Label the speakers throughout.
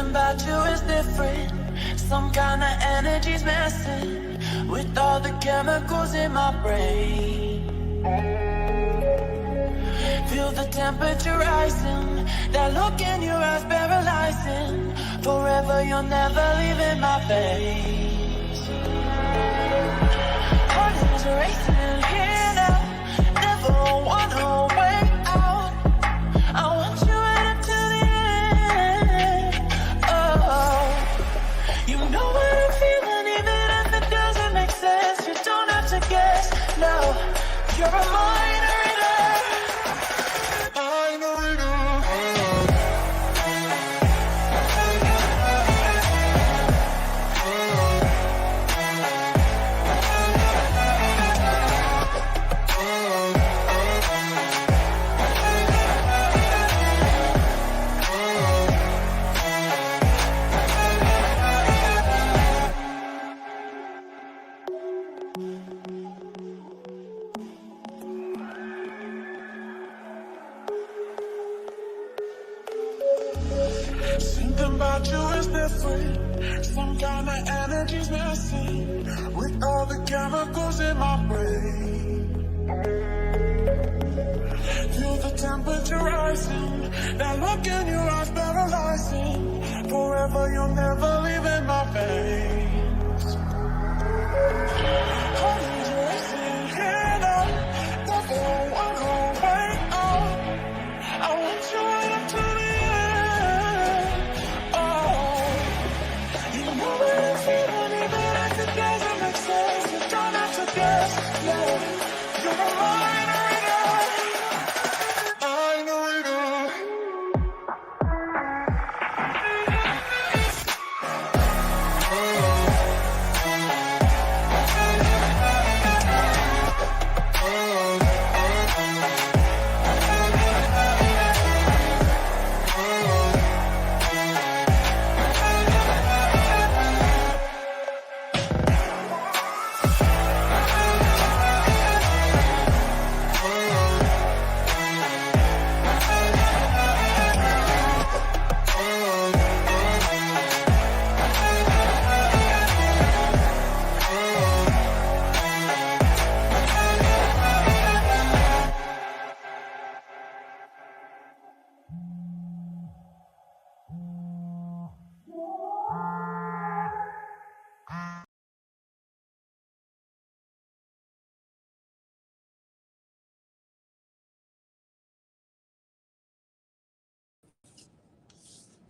Speaker 1: Something about you is different. Some kind of energy's messing with all the chemicals in my brain. Feel the temperature rising. That look in your eyes paralyzing. Forever you're never leaving my face. Heart is racing here now. Never wanna wait out. I want you right up to the end. Oh, you know what I'm feeling, even if it doesn't make sense. You don't have to guess. No, you're a minor. Something about you is different. Some kind of energy's missing with all the chemicals in my brain. Feel the temperature rising. That look in your eyes paralyzing. Forever you'll never leave in my veins. Heart is racing here now. Never wanna wait out. I want you right up to the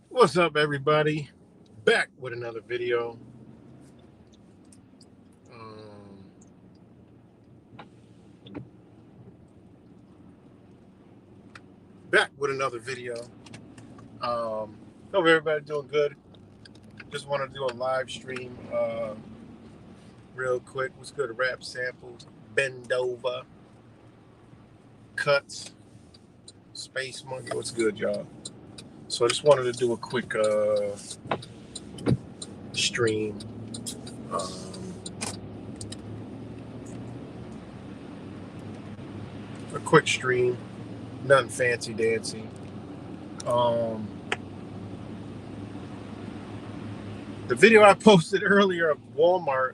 Speaker 2: What's up, everybody? Back with another video. Hope everybody's doing good. Just want to do a live stream real quick. What's good? Rap samples, bend over, cuts, space monkey. What's good, y'all? So I just wanted to do a quick stream. A quick stream, nothing fancy dancy. The video I posted earlier of Walmart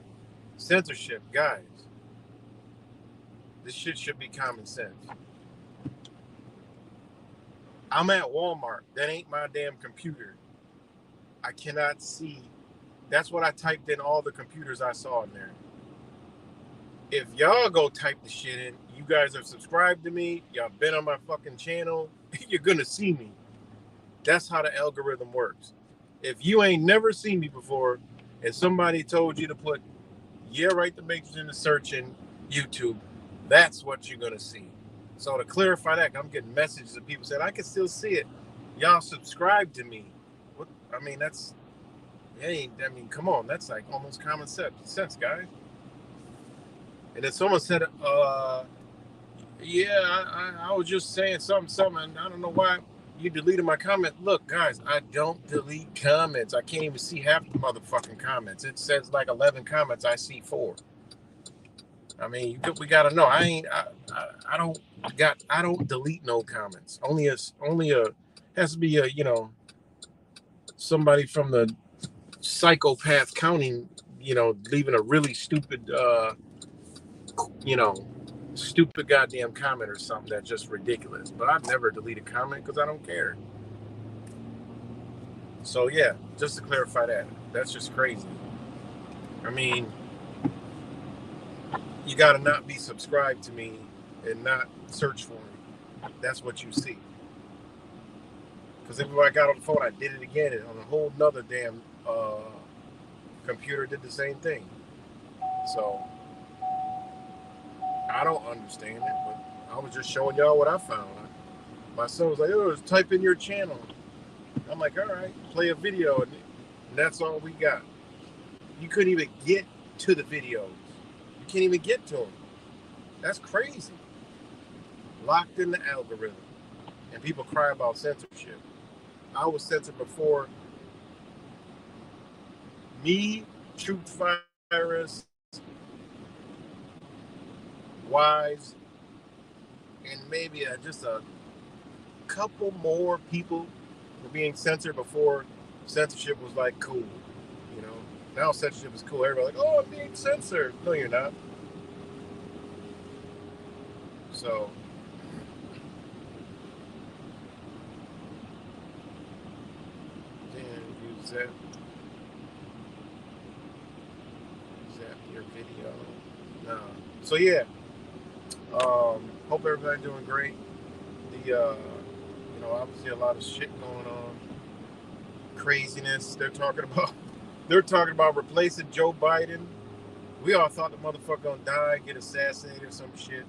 Speaker 2: censorship, guys, this shit should be common sense. I'm at Walmart. That ain't my damn computer. I cannot see. That's what I typed in all the computers I saw in there. If y'all go type the shit in, you guys have subscribed to me, y'all been on my fucking channel, you're gonna see me. That's how the algorithm works. If you ain't never seen me before and somebody told you to put Right the Matrix in the search in YouTube, that's what you're gonna see. So to clarify that, I'm getting messages of people saying I can still see it. Y'all subscribe to me. What? I mean, that's, hey, I mean, come on, that's like almost common sense, guys. And then someone said, yeah, I was just saying something, and I don't know why you deleted my comment. Look, guys, I don't delete comments. I can't even see half the motherfucking comments. It says like 11 comments. I see 4. I mean, we gotta know. I don't delete no comments. Only has to be a somebody from the psychopath county, leaving a really stupid, you know, stupid goddamn comment or something that's just ridiculous. But I'd never delete a comment because I don't care. So yeah, just to clarify that, that's just crazy. I mean, you got to not be subscribed to me and not search for me. That's what you see. Because everywhere I got on the phone, I did it again, and on a whole nother damn computer did the same thing. So I don't understand it, but I was just showing y'all what I found. My son was like, "Oh, just type in your channel." I'm like, "All right, play a video," and that's all we got. You couldn't even get to the videos. You can't even get to them. That's crazy. Locked in the algorithm, and people cry about censorship. I was censored before me, Truth Virus, Wise, and maybe just a couple more people were being censored before censorship was like cool. You know, now censorship is cool. Everybody's like, "Oh, I'm being censored." No, you're not. So, use that your video. No. So yeah. Hope everybody's doing great. Obviously a lot of shit going on. Craziness. They're talking about replacing Joe Biden. We all thought the motherfucker gonna die, get assassinated or some shit.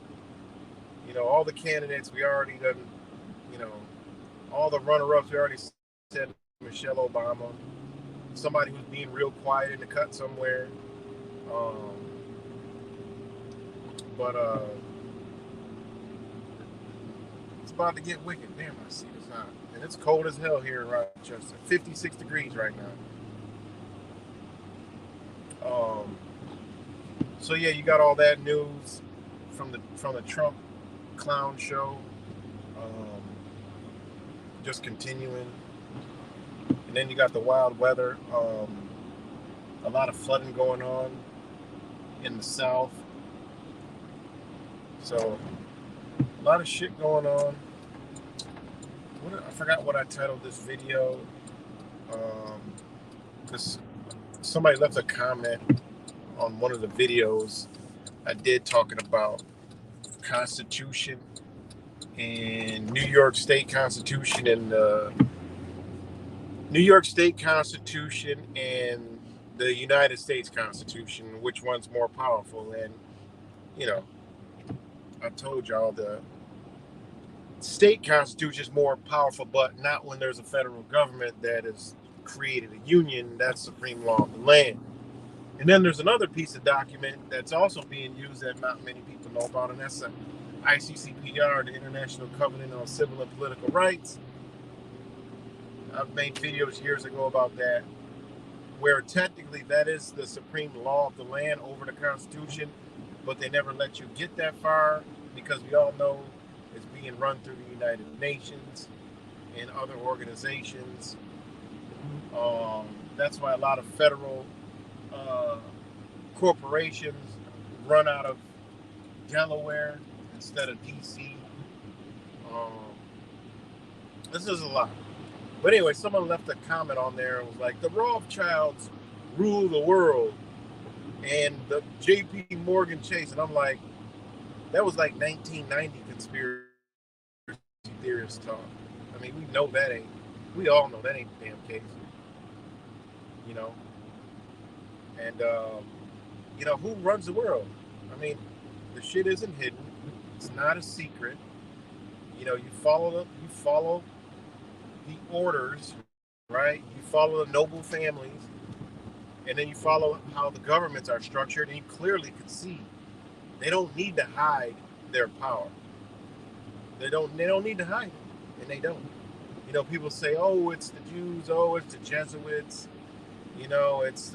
Speaker 2: All the candidates we already done, you know, all the runner-ups we already said Michelle Obama. Somebody who's being real quiet in the cut somewhere. But it's about to get wicked. Damn, I see this hot. And it's cold as hell here in Rochester. 56 degrees right now. So yeah, you got all that news from the Trump clown show. Just continuing. And then you got the wild weather. A lot of flooding going on in the South. So a lot of shit going on. I forgot what I titled this video. Because somebody left a comment on one of the videos I did talking about Constitution and New York State Constitution and New York State Constitution and the United States Constitution, which one's more powerful. And I told y'all the state constitution is more powerful, but not when there's a federal government that has created a union. That's supreme law of the land. And then there's another piece of document that's also being used that not many people know about, and that's the ICCPR, the International Covenant on Civil and Political Rights. I've made videos years ago about that, where technically that is the supreme law of the land over the Constitution, but they never let you get that far because we all know it's being run through the United Nations and other organizations. That's why a lot of federal corporations run out of Delaware instead of DC. This is a lot. But anyway, someone left a comment on there and was like, the Rothchilds rule the world and the JP Morgan Chase. And I'm like, that was like 1990 conspiracy theorist talk. I mean, we all know that ain't the damn case. And who runs the world? I mean, the shit isn't hidden. It's not a secret. You follow the orders, right? You follow the noble families, and then you follow how the governments are structured, and you clearly can see they don't need to hide their power. They don't need to hide it, and they don't. People say, oh, it's the Jews, oh, it's the Jesuits, it's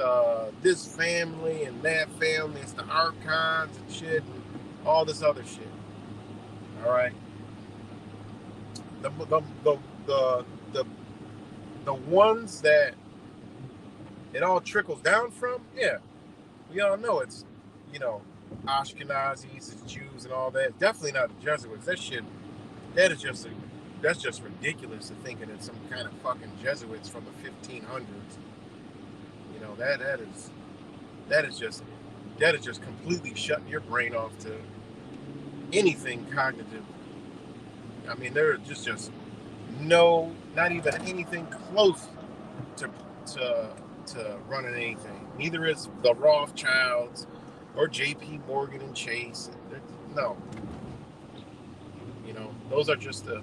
Speaker 2: this family and that family, it's the archons and shit, and all this other shit. All right. The the ones that it all trickles down from, yeah, we all know it's, you know, Ashkenazis, it's Jews and all that. Definitely not the Jesuits. That shit, that is just that's just ridiculous to thinking it's some kind of fucking Jesuits from the 1500s. You know, that is just completely shutting your brain off to anything cognitive. I mean, there's just no, not even anything close to to to running anything. Neither is the Rothchilds or J.P. Morgan and Chase. No, you know, those are just the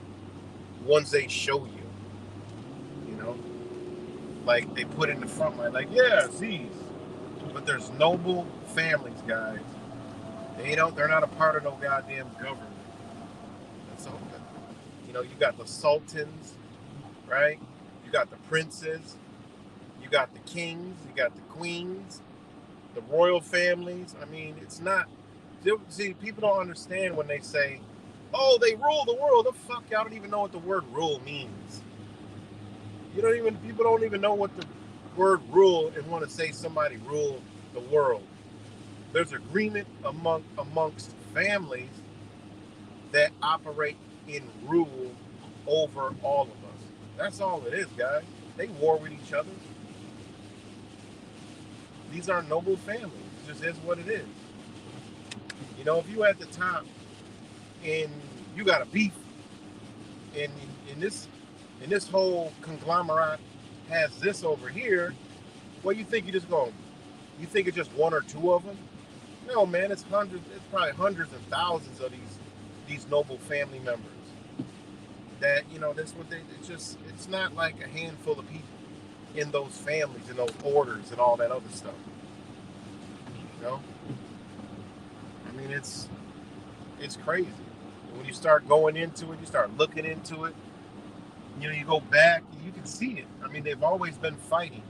Speaker 2: ones they show you. You know, like they put in the front line, like yeah, these. But there's noble families, guys. They're not a part of no goddamn government. That's all. You know, you got the sultans, right? You got the princes. You got the kings. You got the queens. The royal families. I mean, it's not. See, people don't understand when they say, "Oh, they rule the world." The fuck, y'all don't even know what the word "rule" means. People don't even know what the word "rule" and want to say somebody ruled the world. There's agreement amongst families that operate in rule over all of us. That's all it is, guys. They war with each other. These are noble families. It just is what it is. You know, if you at the top and you got a beef, and in this whole conglomerate has this over here, well, you think you think it's just one or two of them? No, man, it's hundreds. It's probably hundreds and thousands of these noble family members. That that's what it's not like a handful of people in those families, in those orders, and all that other stuff. You know, I mean, it's crazy. When you start going into it, you start looking into it. You know, you go back, you can see it. I mean, they've always been fighting.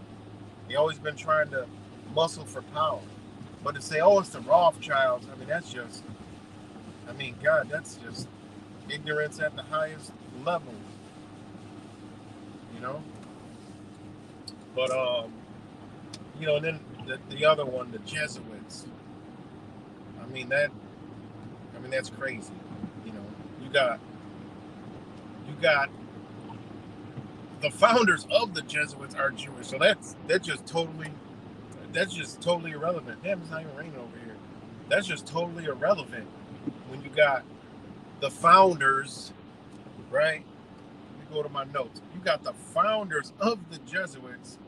Speaker 2: They've always been trying to muscle for power. But to say, oh, it's the Rothschilds, I mean, God, that's just ignorance at the highest levels, you know? But, and then the other one, the Jesuits, that's crazy. You know, you got the founders of the Jesuits are Jewish, so that's just totally irrelevant. Damn, it's not even raining over here. That's just totally irrelevant when you got the founders, right? Let me go to my notes. You got the founders of the Jesuits,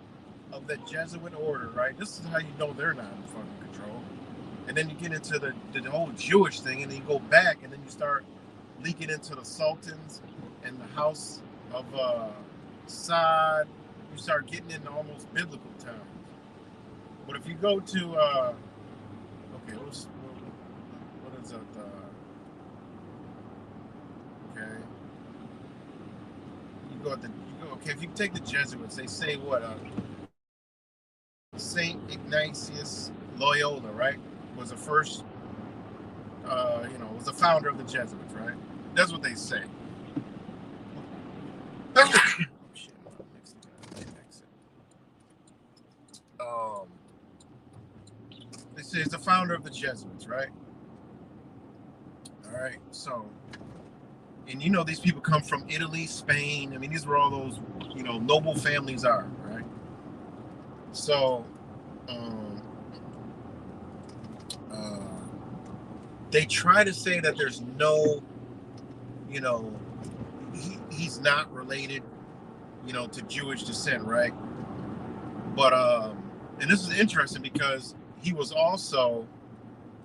Speaker 2: of the Jesuit order, right? This is how you know they're not in fucking control. And then you get into the whole Jewish thing, and then you go back, and then you start leaking into the sultans and the house of Saad. You start getting into almost biblical times. But if you go to okay, what is that? Okay, okay. If you take the Jesuits, they say what? Saint Ignatius Loyola, right? Was the first, was the founder of the Jesuits, right? That's what they say. Oh shit! They say he's the founder of the Jesuits, right? All right. So, and these people come from Italy, Spain. I mean, these were all those, noble families are, right? So, they try to say that there's no, he's not related, to Jewish descent, right? But and this is interesting because he was also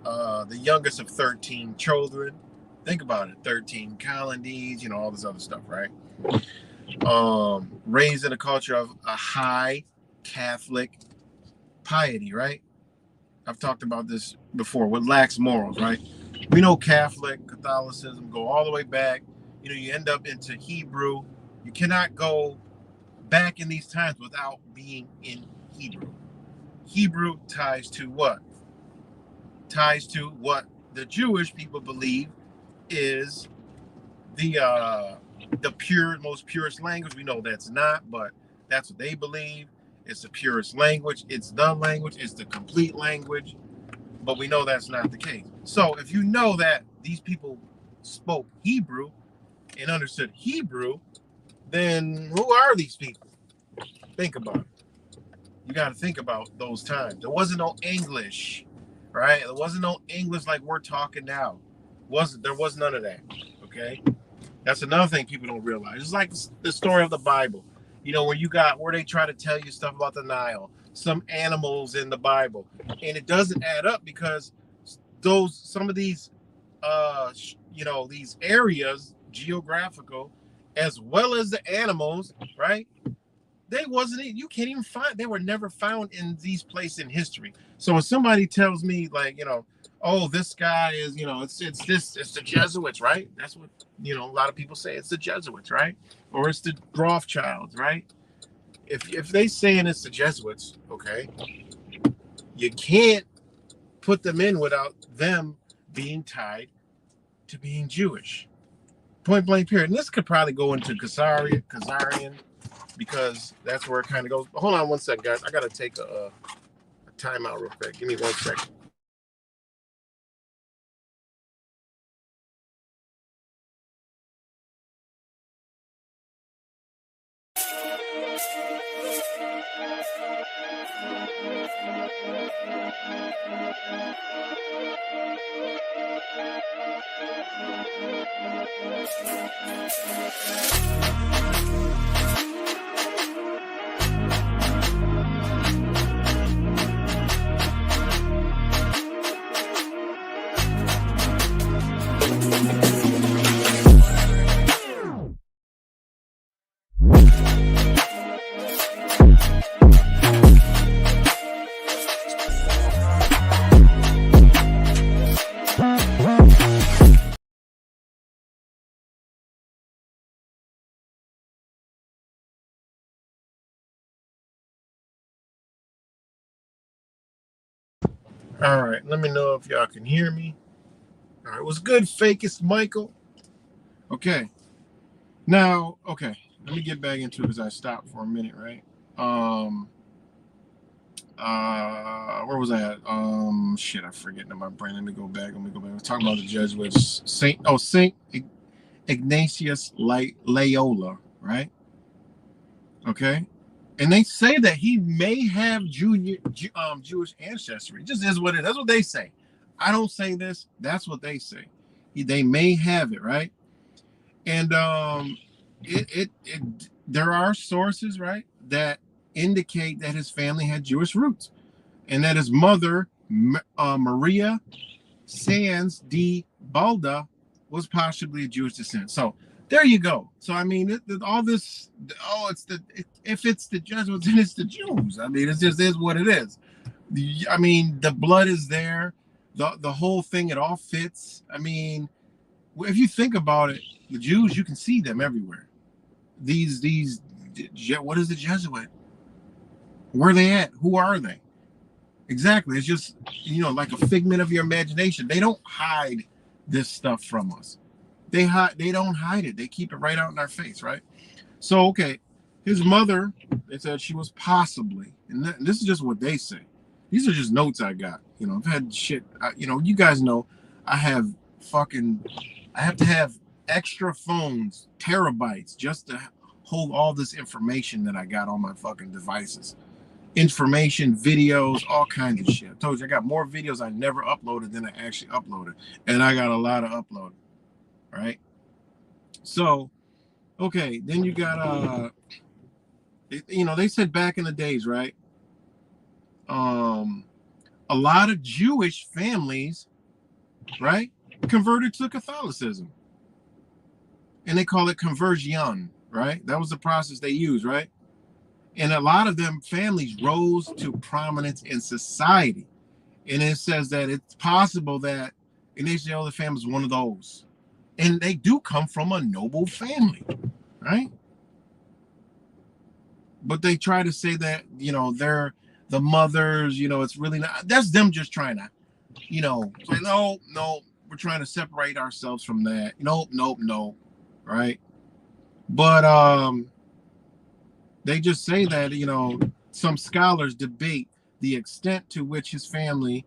Speaker 2: the youngest of 13 children. Think about it, 13 colonies, all this other stuff, right? Raised in a culture of a high Catholic piety, right? I've talked about this before, with lax morals, right? We know Catholicism go all the way back. You end up into Hebrew. You cannot go back in these times without being in Hebrew. Hebrew ties to what? Ties to what the Jewish people believe is the most purest language. We know that's not, but That's what they believe. It's the purest language. It's the language. It's the complete language. But we know that's not the case. So if you know that these people spoke Hebrew and understood Hebrew, then who are these people? Think about it. You got to think about those times. There wasn't no English, right? There wasn't no English like we're talking now. There was none of that. Okay, that's another thing people don't realize. It's like the story of the Bible. You know, where they try to tell you stuff about the Nile, some animals in the Bible, and it doesn't add up because some of these these areas geographical as well as the animals, right? You can't even find, they were never found in these places in history. So when somebody tells me, like, oh, this guy is, it's the Jesuits, right? That's what, a lot of people say. It's the Jesuits, right? Or it's the Rothchilds, right? If they saying it's the Jesuits, okay, you can't put them in without them being tied to being Jewish. Point blank period. And this could probably go into Khazarian, because that's where it kind of goes. But hold on one second, guys. I gotta take a timeout real quick. Give me 1 second. All right, let me know if y'all can hear me. All right, what's good, fakest Michael? Okay, now, okay, let me get back into it because I stopped for a minute, right? Where was I at? Shit, I forget in my brain. Let me go back. We're talking about the Jesuits. Saint Ignatius Loyola, right? Okay, and they say that he may have Jewish ancestry. It just is what it is. That's what they say. I don't say this. That's what they say. They may have it, right? And there are sources, right, that indicate that his family had Jewish roots, and that his mother, Maria Sands de Balda, was possibly of Jewish descent. So there you go. So I mean, all this, if it's the Jesuits, then it's the Jews. I mean, it just is what it is. I mean, the blood is there, the whole thing, it all fits. I mean, if you think about it, the Jews, you can see them everywhere. What is the Jesuit? Where are they at? Who are they? Exactly. It's just, like a figment of your imagination. They don't hide this stuff from us. They don't hide it. They keep it right out in our face, right? So, okay, his mother, they said she was possibly, and this is just what they say. These are just notes I got. I've had shit. You guys know, I have to have extra phones, terabytes, just to hold all this information that I got on my fucking devices. Information, videos, all kinds of shit. I told you I got more videos I never uploaded than I actually uploaded, and I got a lot of uploaded, right? So, okay, then you got they said back in the days, right? A lot of Jewish families, right, converted to Catholicism, and they call it conversion, right? That was the process they used, right? And a lot of them families rose to prominence in society. And it says that it's possible that Ignatius family is one of those. And they do come from a noble family, right? But they try to say that, they're the mothers, it's really not. That's them just trying to, say, no, we're trying to separate ourselves from that. Nope, right? But They just say that, you know, some scholars debate the extent to which his family's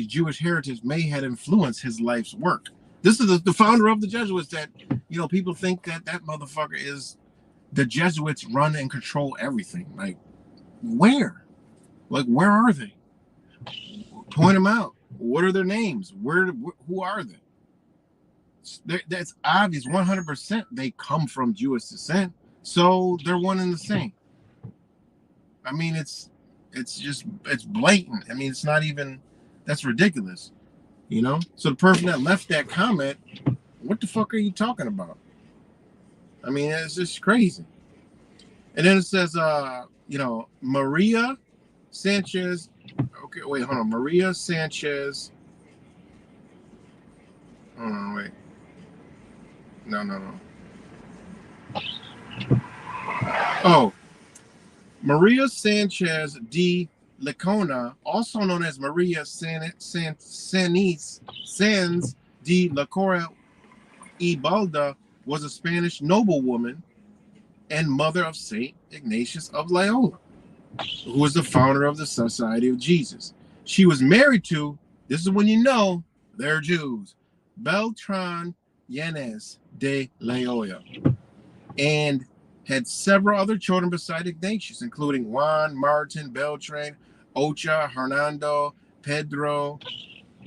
Speaker 2: Jewish heritage may have influenced his life's work. This is the founder of the Jesuits that, you know, people think that that motherfucker is the Jesuits run and control everything. Like, where? Like, where are they? Point them out. What are their names? Who are they? That's obvious. 100% they come from Jewish descent. So they're one and the same. I mean, it's blatant. I mean, it's not even, that's ridiculous. You know? So the person that left that comment, what the fuck are you talking about? I mean, it's just crazy. And then it says, you know, Maria Sanchez. Okay, wait, hold on. Maria Sanchez. Oh, wait. No. Oh, Maria Sanchez de Licona, also known as Maria Sanz de la Cora y Balda, was a Spanish noblewoman and mother of Saint Ignatius of Loyola, who was the founder of the Society of Jesus. She was married to, this is when you know they're Jews, Beltran Yanez de Loyola, and had several other children beside Ignatius, including Juan, Martin, Beltran, Ocha, Hernando, Pedro,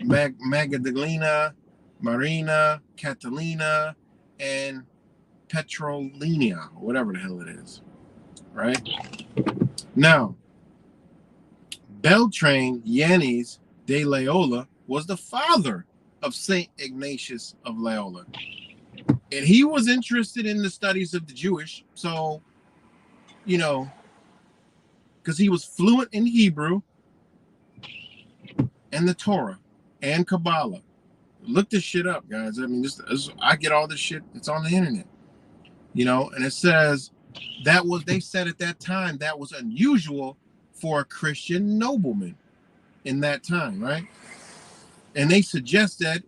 Speaker 2: Magdalena, Marina, Catalina, and Petrolina, whatever the hell it is, right? Now, Beltran Yanez de Loyola was the father of Saint Ignatius of Loyola. And he was interested in the studies of the Jewish. So, you know, because he was fluent in Hebrew and the Torah and Kabbalah. Look this shit up, guys. I mean, I get all this shit. It's on the internet, you know, and it says they said at that time that was unusual for a Christian nobleman in that time, right? And they suggest that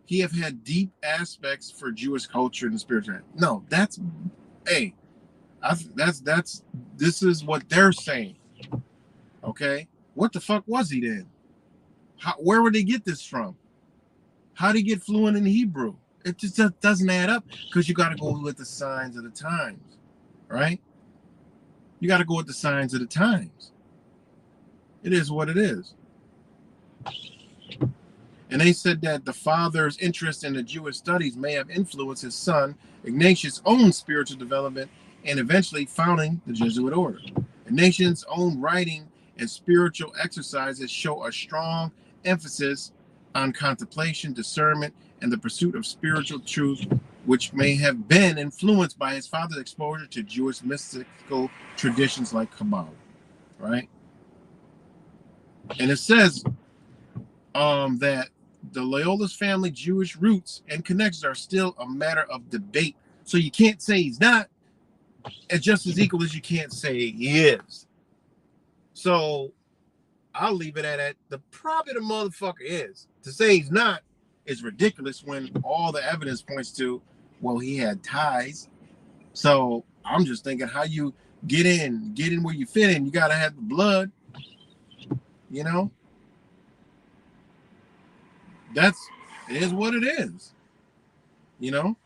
Speaker 2: he have had deep aspects for Jewish culture and spirituality. No, this is what they're saying. Okay, what the fuck was he then? Where would they get this from? How did he get fluent in Hebrew? It just doesn't add up, because you got to go with the signs of the times, right? You got to go with the signs of the times. It is what it is. And they said that the father's interest in the Jewish studies may have influenced his son Ignatius' own spiritual development and eventually founding the Jesuit order. Ignatius' own writing and spiritual exercises show a strong emphasis on contemplation, discernment, and the pursuit of spiritual truth, which may have been influenced by his father's exposure to Jewish mystical traditions like Kabbalah, right? And it says that the Loyola's family Jewish roots and connections are still a matter of debate. So you can't say he's not, it's just as equal as you can't say he is. So I'll leave it at the probably the motherfucker is. To say he's not is ridiculous when all the evidence points to, well, he had ties. So I'm just thinking, how you get in where you fit in, you gotta have the blood, you know? It is what it is, you know?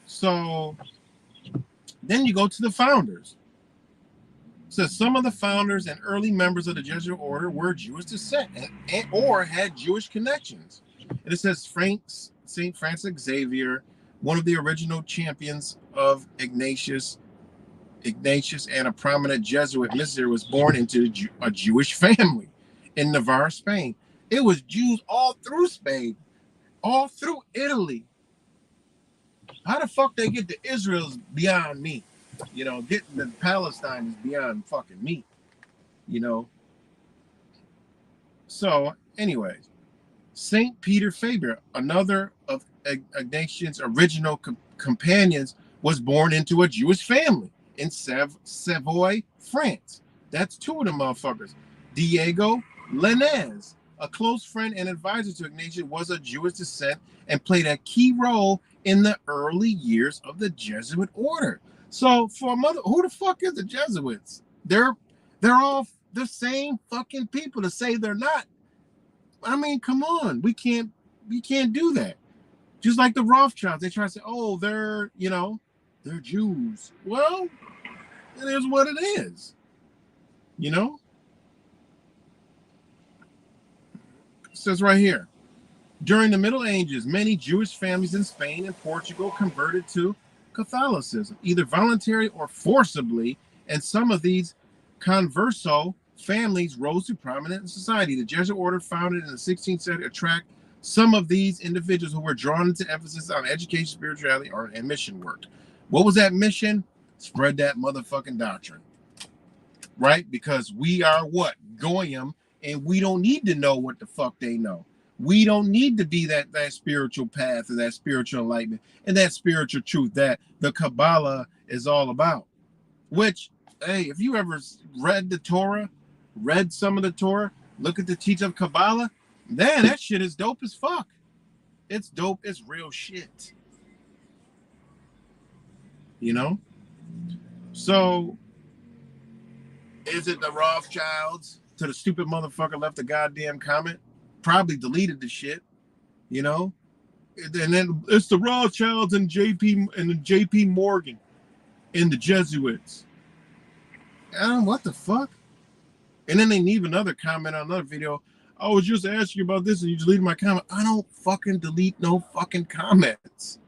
Speaker 2: So then you go to the founders. It says some of the founders and early members of the Jesuit order were Jewish descent or had Jewish connections. And it says St. Francis Xavier, one of the original champions of Ignatius and a prominent Jesuit missionary, was born into a Jewish family in Navarre, Spain. It was Jews all through Spain, all through Italy. How the fuck they get to Israel is beyond me. You know, getting to Palestine is beyond fucking me. You know. So, anyways, Saint Peter Faber, another of Ignatius' original companions, was born into a Jewish family in Savoy, France. That's two of the motherfuckers. Diego Lenez a close friend and advisor to Ignatius, was of Jewish descent and played a key role in the early years of the Jesuit order. So for a mother, who the fuck is the Jesuits? They're all the same fucking people to say they're not. I mean, come on, we can't do that. Just like the Rothschilds, they try to say, oh, they're Jews. Well, it is what it is. It says right here, during the Middle Ages, many Jewish families in Spain and Portugal converted to Catholicism, either voluntarily or forcibly, and some of these converso families rose to prominence in society. The Jesuit order, founded in the 16th century, attracted some of these individuals who were drawn into emphasis on education, spirituality, and mission work. What was that mission? Spread that motherfucking doctrine, right? Because we are what? Goyim, and we don't need to know what the fuck they know. We don't need to be that spiritual path or that spiritual enlightenment and that spiritual truth that the Kabbalah is all about. Which, hey, if you ever read the Torah, read some of the Torah, look at the teaching of Kabbalah, man, that shit is dope as fuck. It's dope. It's real shit. So, is it the Rothchilds? To the stupid motherfucker left a goddamn comment? Probably deleted the shit, And then it's the Rothschilds and JP Morgan and the Jesuits. What the fuck? And then they leave another comment on another video. I was just asking you about this and you deleted my comment. I don't fucking delete no fucking comments.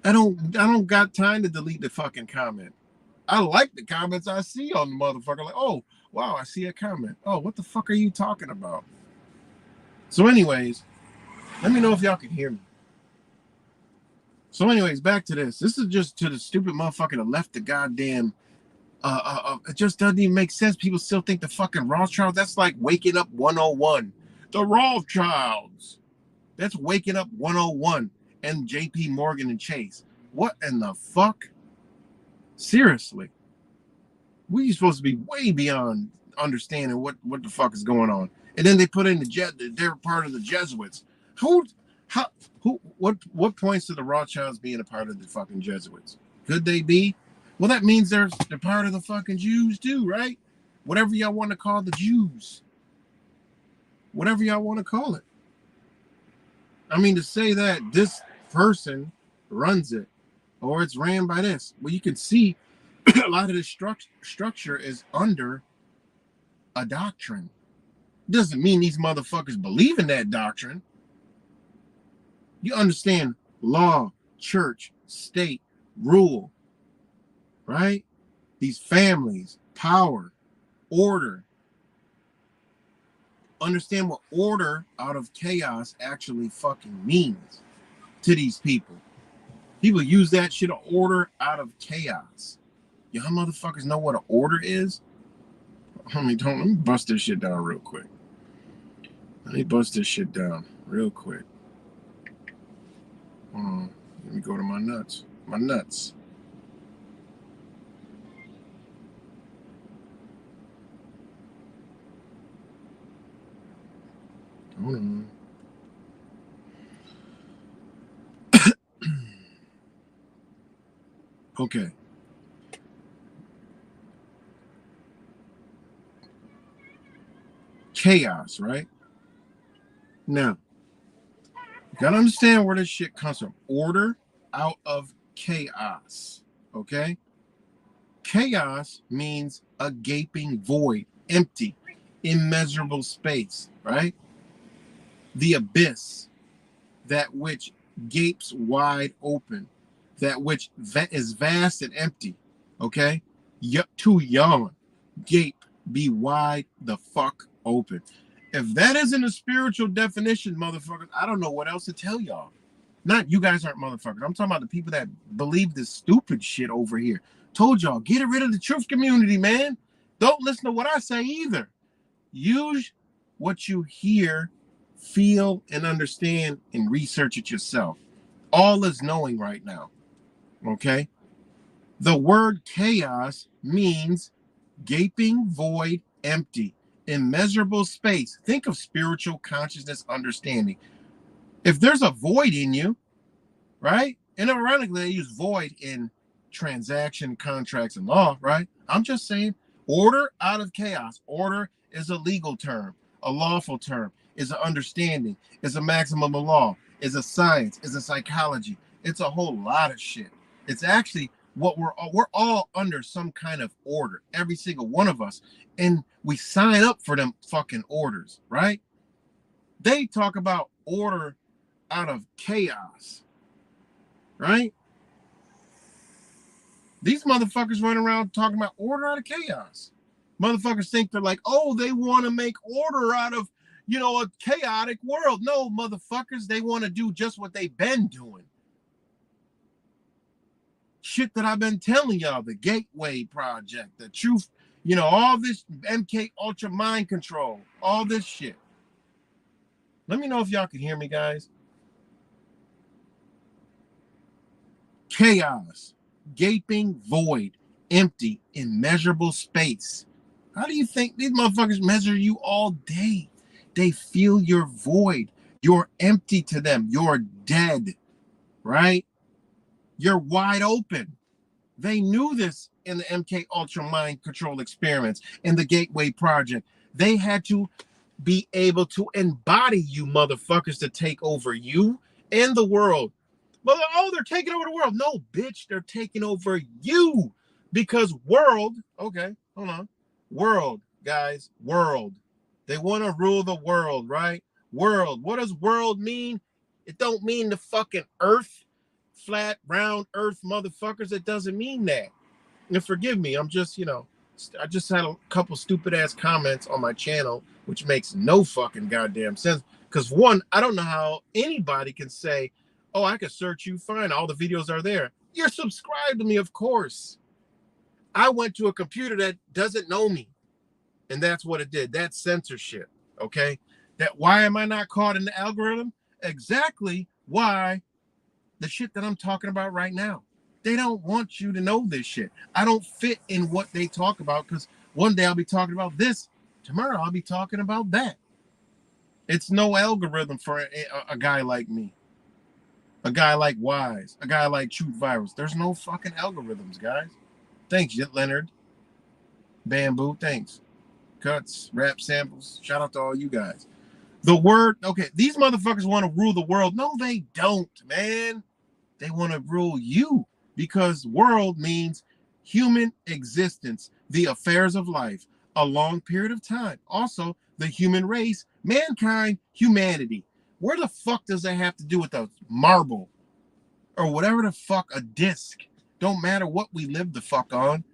Speaker 2: I don't got time to delete the fucking comment. I like the comments I see on the motherfucker. Like, oh, wow, I see a comment. Oh, what the fuck are you talking about? So anyways, let me know if y'all can hear me. So anyways, back to this. This is just to the stupid motherfucker that left the goddamn it just doesn't even make sense. People still think the fucking Rothschilds, that's like waking up 101. The Rothschilds. That's waking up 101 and JP Morgan and Chase. What in the fuck? Seriously. We're supposed to be way beyond understanding what the fuck is going on. And then they put in they're part of the Jesuits. What points to the Rothschilds being a part of the fucking Jesuits? Could they be? Well, that means they're part of the fucking Jews too, right? Whatever y'all want to call the Jews. Whatever y'all want to call it. I mean, to say that this person runs it or it's ran by this. Well, you can see a lot of the structure is under a doctrine. Doesn't mean these motherfuckers believe in that doctrine. You understand law, church, state, rule, right? These families, power, order. Understand what order out of chaos actually fucking means to these people. People use that shit of order out of chaos. Y'all motherfuckers know what an order is? Let me bust this shit down real quick. Let me bust this shit down real quick. Let me go to my nuts. My nuts. Hold on. Okay. Chaos, right? Now, you gotta understand where this shit comes from. Order out of chaos. Okay? Chaos means a gaping void, empty, immeasurable space, right? The abyss, that which gapes wide open, that which is vast and empty. Okay? To yawn, gape, be wide the fuck open. If that isn't a spiritual definition, motherfuckers, I don't know what else to tell y'all. Not you guys aren't motherfuckers. I'm talking about the people that believe this stupid shit over here. Told y'all, get rid of the truth community, man. Don't listen to what I say either. Use what you hear, feel, and understand, and research it yourself. All is knowing right now. Okay? The word chaos means gaping void, empty. Immeasurable space. Think of spiritual consciousness understanding. If there's a void in you, right? And ironically, they use void in transaction, contracts, and law, right? I'm just saying order out of chaos. Order is a legal term, a lawful term, is an understanding, is a maximum of law, is a science, is a psychology. It's a whole lot of shit. It's actually what we're all under some kind of order, every single one of us. And we sign up for them fucking orders, right? They talk about order out of chaos, right? These motherfuckers run around talking about order out of chaos. Motherfuckers think they're like, oh, they want to make order out of, a chaotic world. No, motherfuckers, they want to do just what they've been doing. Shit that I've been telling y'all, the Gateway Project, the truth, all this MK Ultra mind control, all this shit. Let me know if y'all can hear me, guys. Chaos, gaping void, empty, immeasurable space. How do you think these motherfuckers measure you all day? They feel your void. You're empty to them. You're dead, right? You're wide open. They knew this in the MK Ultra mind control experiments, in the Gateway Project. They had to be able to embody you motherfuckers to take over you and the world. Well, they're taking over the world. No, bitch, they're taking over you. Because world, okay, hold on. World, guys, world. They want to rule the world, right? World. What does world mean? It don't mean the fucking earth, flat, round earth motherfuckers. It doesn't mean that. And forgive me, I'm just, I just had a couple stupid ass comments on my channel, which makes no fucking goddamn sense. Because one, I don't know how anybody can say, oh, I could search you, fine, all the videos are there. You're subscribed to me, of course. I went to a computer that doesn't know me. And that's what it did. That's censorship, okay? Why am I not caught in the algorithm? Exactly why the shit that I'm talking about right now. They don't want you to know this shit. I don't fit in what they talk about because one day I'll be talking about this. Tomorrow I'll be talking about that. It's no algorithm for a guy like me. A guy like Wise. A guy like Truth Virus. There's no fucking algorithms, guys. Thanks, Leonard. Bamboo, thanks. Cuts, rap samples. Shout out to all you guys. The word, okay, these motherfuckers want to rule the world. No, they don't, man. They want to rule you because world means human existence, the affairs of life, a long period of time. Also, the human race, mankind, humanity. Where the fuck does that have to do with a marble or whatever the fuck, a disc? Don't matter what we live the fuck on.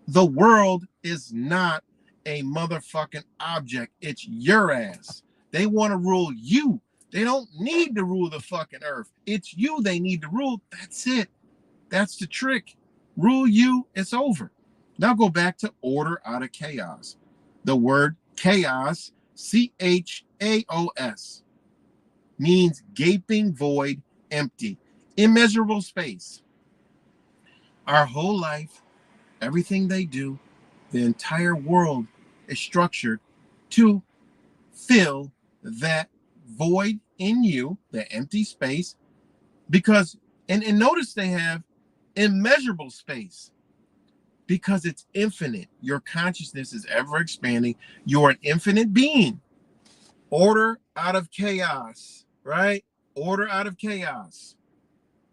Speaker 2: The world is not a motherfucking object. It's your ass. They want to rule you. They don't need to rule the fucking earth. It's you they need to rule. That's it. That's the trick. Rule you, it's over. Now go back to order out of chaos. The word chaos, chaos, means gaping void, empty, immeasurable space. Our whole life, everything they do, the entire world is structured to fill that void in you, the empty space, because, and notice they have immeasurable space because it's infinite. Your consciousness is ever expanding. You're an infinite being. Order out of chaos, right? Order out of chaos.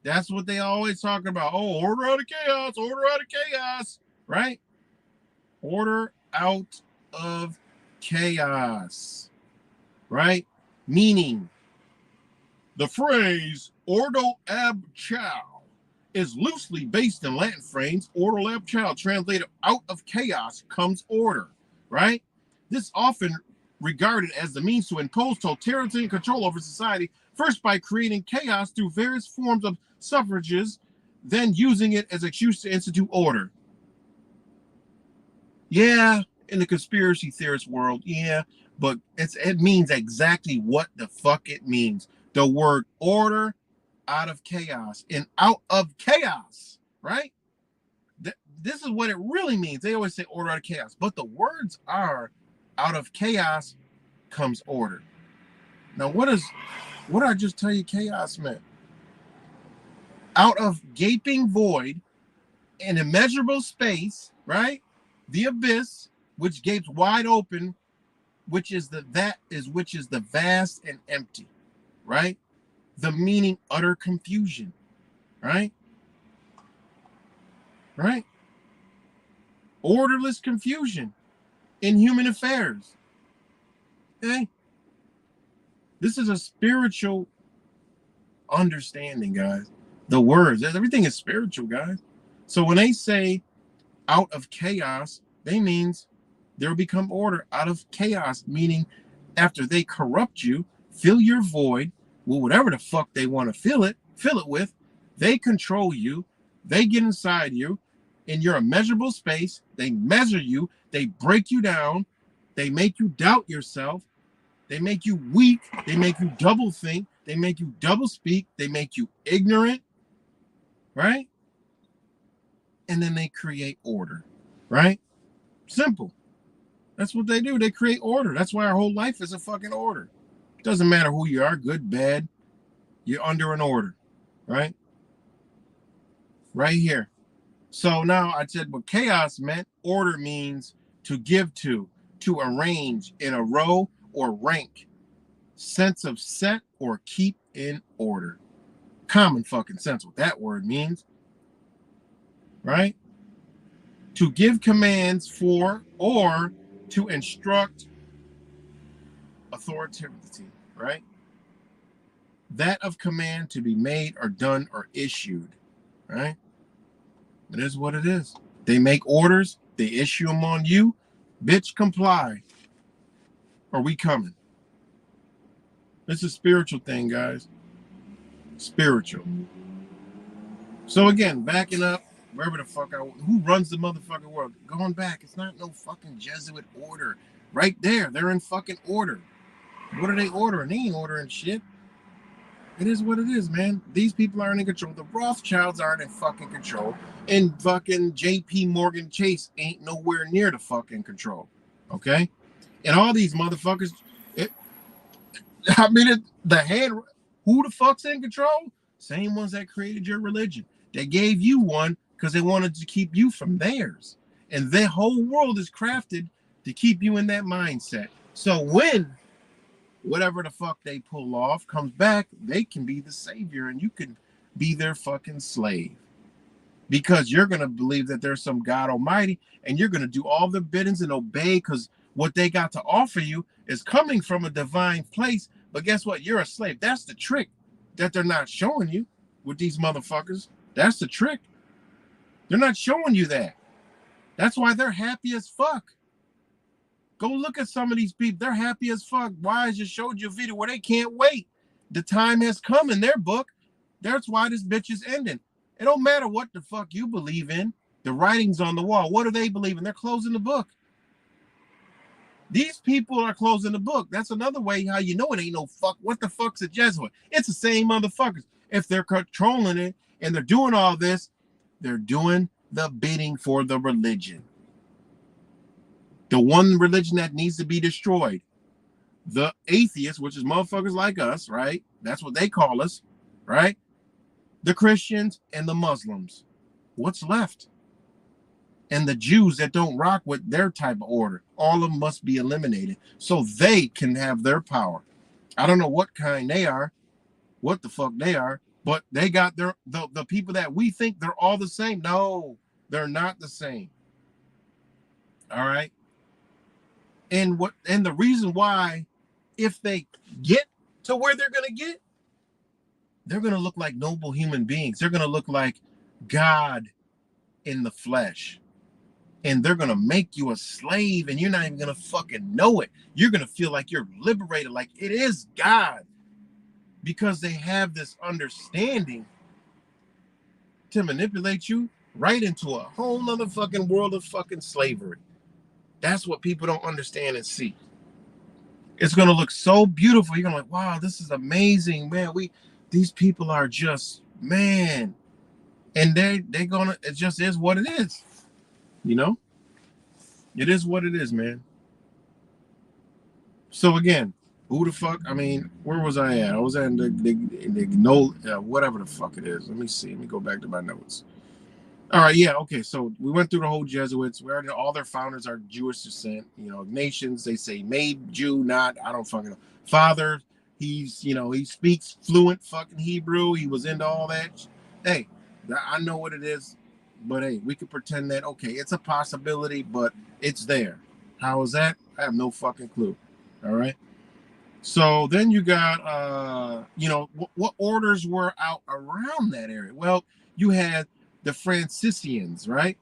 Speaker 2: That's what they always talk about. Oh, order out of chaos, right? Order out of chaos, right? Meaning, the phrase ordo ab chao is loosely based in Latin phrase ordo ab chao, translated out of chaos comes order, right? This often regarded as the means to impose totalitarian control over society, first by creating chaos through various forms of suffrages, then using it as an excuse to institute order. Yeah, in the conspiracy theorist world, yeah, but it means exactly what the fuck it means. The word order out of chaos and out of chaos, right? This is what it really means. They always say order out of chaos, but the words are Out of chaos comes order. Now, what did I just tell you chaos meant? Out of gaping void, an immeasurable space, right? The abyss, which gapes wide open, which is the vast and empty, right? The meaning utter confusion, right? Right? Orderless confusion in human affairs. Okay? This is a spiritual understanding, guys. The words, everything is spiritual, guys. So when they say out of chaos, they means there will become order out of chaos, meaning after they corrupt you, fill your void with whatever the fuck they want to fill it with, they control you, they get inside you in your immeasurable space, they measure you, they break you down, they make you doubt yourself, they make you weak, they make you double think, they make you double speak, they make you ignorant, right? And then they create order, right? Simple. That's what they do. They create order. That's why our whole life is a fucking order. It doesn't matter who you are, good, bad, you're under an order, right? Right here. So now I said what chaos meant. Order means to give to arrange in a row or rank, sense of set or keep in order. Common fucking sense what that word means, right? To give commands for or to instruct authoritatively, right? That of command to be made or done or issued, right? It is what it is. They make orders, they issue them on you. Bitch, comply. Or we coming. It's a spiritual thing, guys. Spiritual. So again, backing up, wherever the fuck who runs the motherfucking world? Going back, it's not no fucking Jesuit order. Right there, they're in fucking order. What are they ordering? They ain't ordering shit. It is what it is, man. These people aren't in control. The Rothchilds aren't in fucking control. And fucking JP Morgan Chase ain't nowhere near the fucking control. Okay? And all these motherfuckers, who the fuck's in control? Same ones that created your religion. They gave you one because they wanted to keep you from theirs. And their whole world is crafted to keep you in that mindset. So when whatever the fuck they pull off comes back, they can be the savior and you can be their fucking slave. Because you're going to believe that there's some God Almighty and you're going to do all the biddings and obey because what they got to offer you is coming from a divine place. But guess what? You're a slave. That's the trick that they're not showing you with these motherfuckers. That's the trick. They're not showing you that. That's why they're happy as fuck. Go look at some of these people. They're happy as fuck. Why? I just showed you a video where they can't wait. The time has come in their book. That's why this bitch is ending. It don't matter what the fuck you believe in. The writing's on the wall. What do they believe in? They're closing the book. These people are closing the book. That's another way how you know it ain't no fuck. What the fuck's a Jesuit? It's the same motherfuckers. If they're controlling it and they're doing all this, they're doing the bidding for the religion. The one religion that needs to be destroyed. The atheists, which is motherfuckers like us, right? That's what they call us, right? The Christians and the Muslims. What's left? And the Jews that don't rock with their type of order. All of them must be eliminated so they can have their power. I don't know what kind they are, what the fuck they are, but they got the people that we think they're all the same. No, they're not the same. All right. And the reason why, if they get to where they're gonna get, they're gonna look like noble human beings. They're gonna look like God in the flesh. And they're gonna make you a slave, and you're not even gonna fucking know it. You're gonna feel like you're liberated, like it is God. Because they have this understanding to manipulate you right into a whole nother fucking world of fucking slavery. That's what people don't understand and see. It's gonna look so beautiful. You're gonna like, wow, this is amazing, man. These people are just, man. And they're gonna, it just is what it is. You know? It is what it is, man. So again, who the fuck? I mean, where was I at? I was at the no whatever the fuck it is. Let me see. Let me go back to my notes. All right, yeah, okay. So we went through the whole Jesuits. We already know all their founders are Jewish descent. You know, nations they say made Jew, not I don't fucking know. Father, he speaks fluent fucking Hebrew. He was into all that. Hey, I know what it is, but hey, we could pretend that okay, it's a possibility, but it's there. How is that? I have no fucking clue. All right. So then you got, what orders were out around that area? Well, you had the Franciscans, right?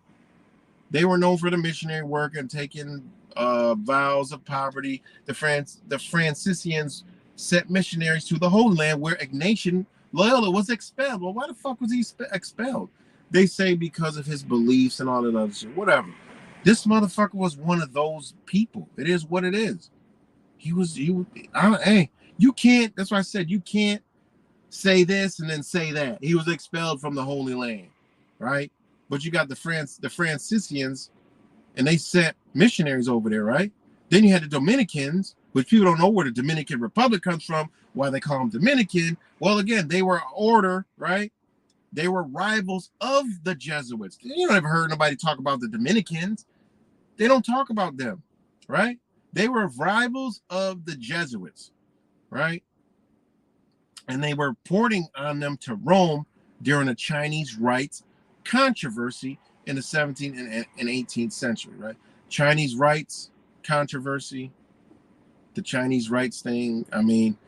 Speaker 2: They were known for the missionary work and taking vows of poverty. The Franciscans sent missionaries to the Holy Land where Ignatian Loyola was expelled. Well, why the fuck was he expelled? They say because of his beliefs and all that other shit. Whatever. This motherfucker was one of those people. It is what it is. Hey, you can't, that's why I said you can't say this and then say that. He was expelled from the Holy Land, right? But you got the Franciscans, and they sent missionaries over there, right? Then you had the Dominicans, which people don't know where the Dominican Republic comes from, why they call them Dominican. Well, again, they were order, right? They were rivals of the Jesuits. You don't ever heard nobody talk about the Dominicans. They don't talk about them, right? They were rivals of the Jesuits, right? And they were reporting on them to Rome during the Chinese rites controversy in the 17th and 18th century, right? Chinese rites controversy, the Chinese rites thing. I mean,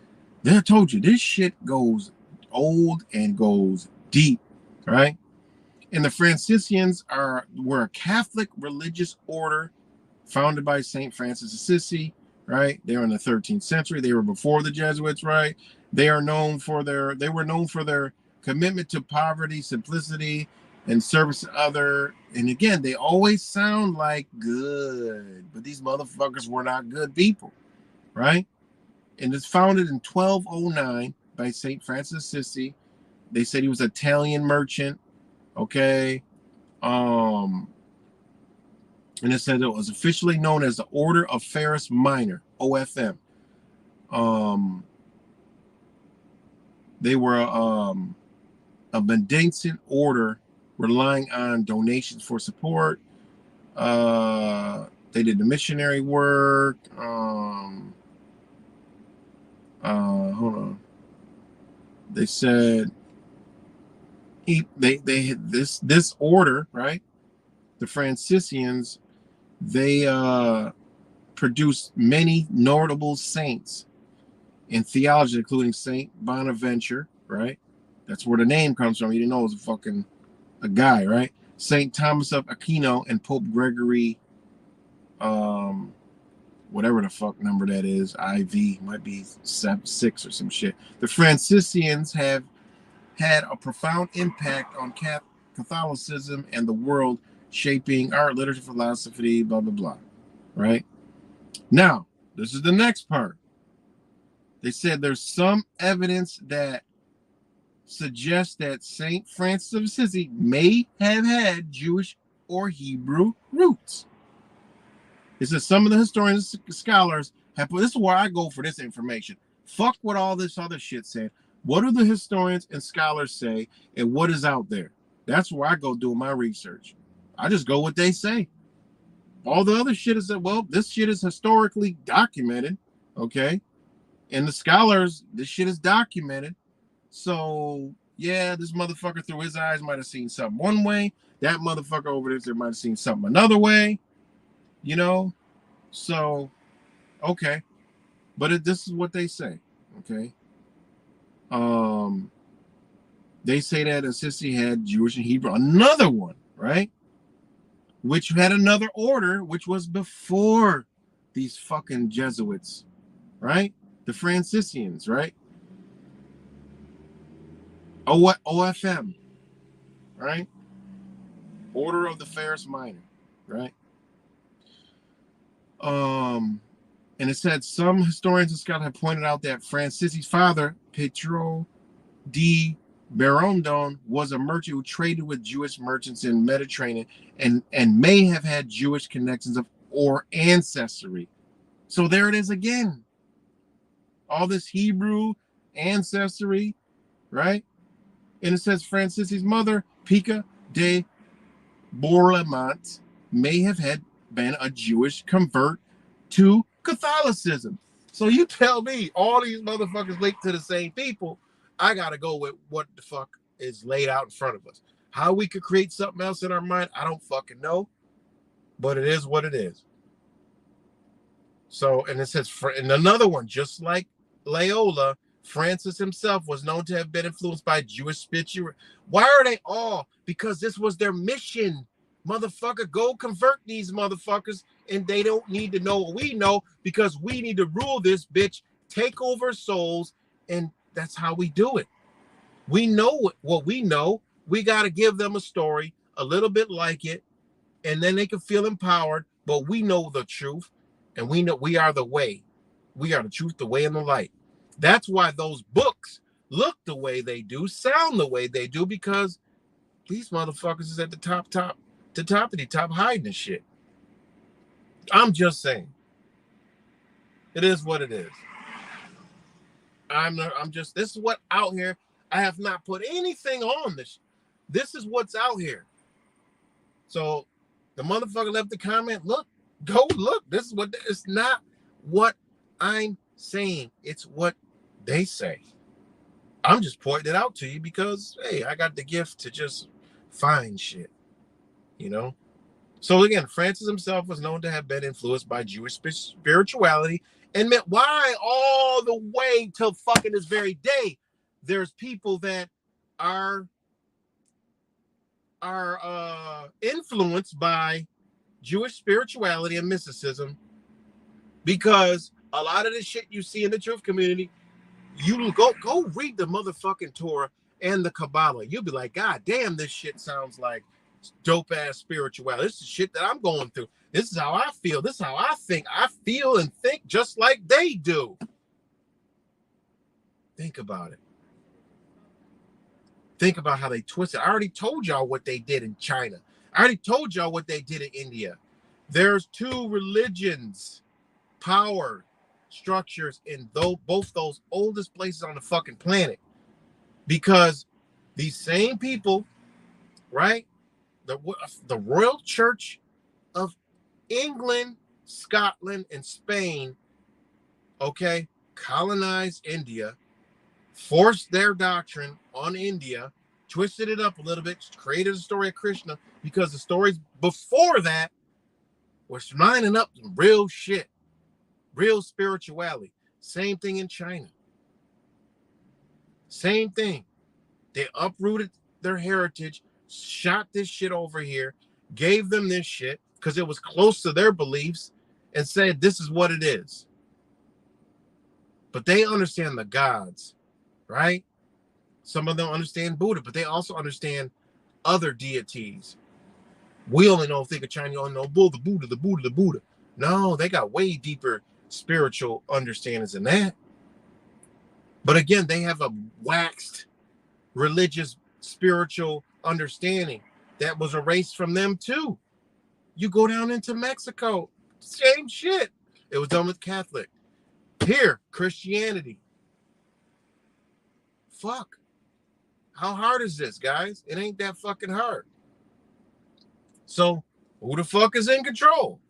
Speaker 2: they told you this shit goes old and goes deep, right? And the Franciscans were a Catholic religious order founded by St. Francis of Assisi, right? They were in the 13th century. They were before the Jesuits, right? They were known for their commitment to poverty, simplicity, and service to other. And again, they always sound like good, but these motherfuckers were not good people, right? And it's founded in 1209 by St. Francis of Assisi. They said he was an Italian merchant, okay? And it said it was officially known as the Order of Ferris Minor, OFM. They were a beneficent order relying on donations for support. They did the missionary work. Hold on. They said they had this order, right? The Franciscans, they produced many notable saints in theology, including Saint Bonaventure, right? That's where the name comes from. You didn't know it was a guy, right? Saint Thomas of Aquino and Pope Gregory, whatever the fuck number that is, IV, might be 6 or some shit. The Franciscans have had a profound impact on Catholicism and the world, shaping art, literature, philosophy, blah, blah, blah, right? Now, this is the next part. They said there's some evidence that suggests that St. Francis of Assisi may have had Jewish or Hebrew roots. It says some of the historians and scholars have put, this is where I go for this information. Fuck what all this other shit said. What do the historians and scholars say, and what is out there? That's where I go do my research. I just go what they say. All the other shit is that, well, this shit is historically documented, okay? And the scholars, this shit is documented. So, yeah, this motherfucker through his eyes might have seen something one way. That motherfucker over there might have seen something another way, you know? So, okay. But this is what they say, okay? They say that Assisi had Jewish and Hebrew. Another one, right? Which had another order, which was before these fucking Jesuits, right? The Franciscans, right? OFM, right? Order of the Ferris Minor, right? And it said some historians and scholars have pointed out that Francisi's father, Pietro di Berondone, was a merchant who traded with Jewish merchants in Mediterranean and may have had Jewish connections or ancestry. So there it is again. all this Hebrew ancestry, right? And it says Francis's mother, Pica de Bourlemont, may have had been a Jewish convert to Catholicism. So you tell me all these motherfuckers linked to the same people. I gotta go with what the fuck is laid out in front of us. How we could create something else in our mind, I don't fucking know. But it is what it is. So, and it says, and another one, just like Loyola, Francis himself was known to have been influenced by Jewish spirituality. Why are they all? Because this was their mission. Motherfucker, go convert these motherfuckers, and they don't need to know what we know because we need to rule this bitch, take over souls, and that's how we do it. We know what we know. We got to give them a story, a little bit like it, and then they can feel empowered, but we know the truth, and we know we are the way. We are the truth, the way, and the light. That's why those books look the way they do, sound the way they do, because these motherfuckers is at the top of the top hiding this shit. I'm just saying. It is what it is. This is what out here. I have not put anything on this. This is what's out here. So the motherfucker left the comment, look, go look. This is what, it's not what I'm saying. It's what they say. I'm just pointing it out to you because, hey, I got the gift to just find shit, you know? So again, Francis himself was known to have been influenced by Jewish spirituality, and meant why all the way till fucking this very day, there's people that are influenced by Jewish spirituality and mysticism, because a lot of the shit you see in the truth community, you go read the motherfucking Torah and the Kabbalah. You'll be like, God damn, this shit sounds like dope ass spirituality. This is shit that I'm going through. This is how I feel. This is how I think. I feel and think just like they do. Think about it. Think about how they twisted. I already told y'all what they did in China. I already told y'all what they did in India. There's two religions, power structures in both those oldest places on the fucking planet. Because these same people, right? The Royal Church of England, Scotland, and Spain, okay, colonized India, forced their doctrine on India, twisted it up a little bit, created a story of Krishna, because the stories before that were lining up some real shit, real spirituality. Same thing in China. Same thing. They uprooted their heritage, shot this shit over here, gave them this shit because it was close to their beliefs, and said this is what it is. But they understand the gods, right? Some of them understand Buddha, but they also understand other deities. We only think of China, only know Buddha, the Buddha. No, they got way deeper spiritual understandings than that. But again, they have a waxed religious spiritual understanding that was erased from them too. You go down into Mexico, same shit. It was done with Catholic. Here, Christianity. Fuck. How hard is this, guys? It ain't that fucking hard. So, who the fuck is in control?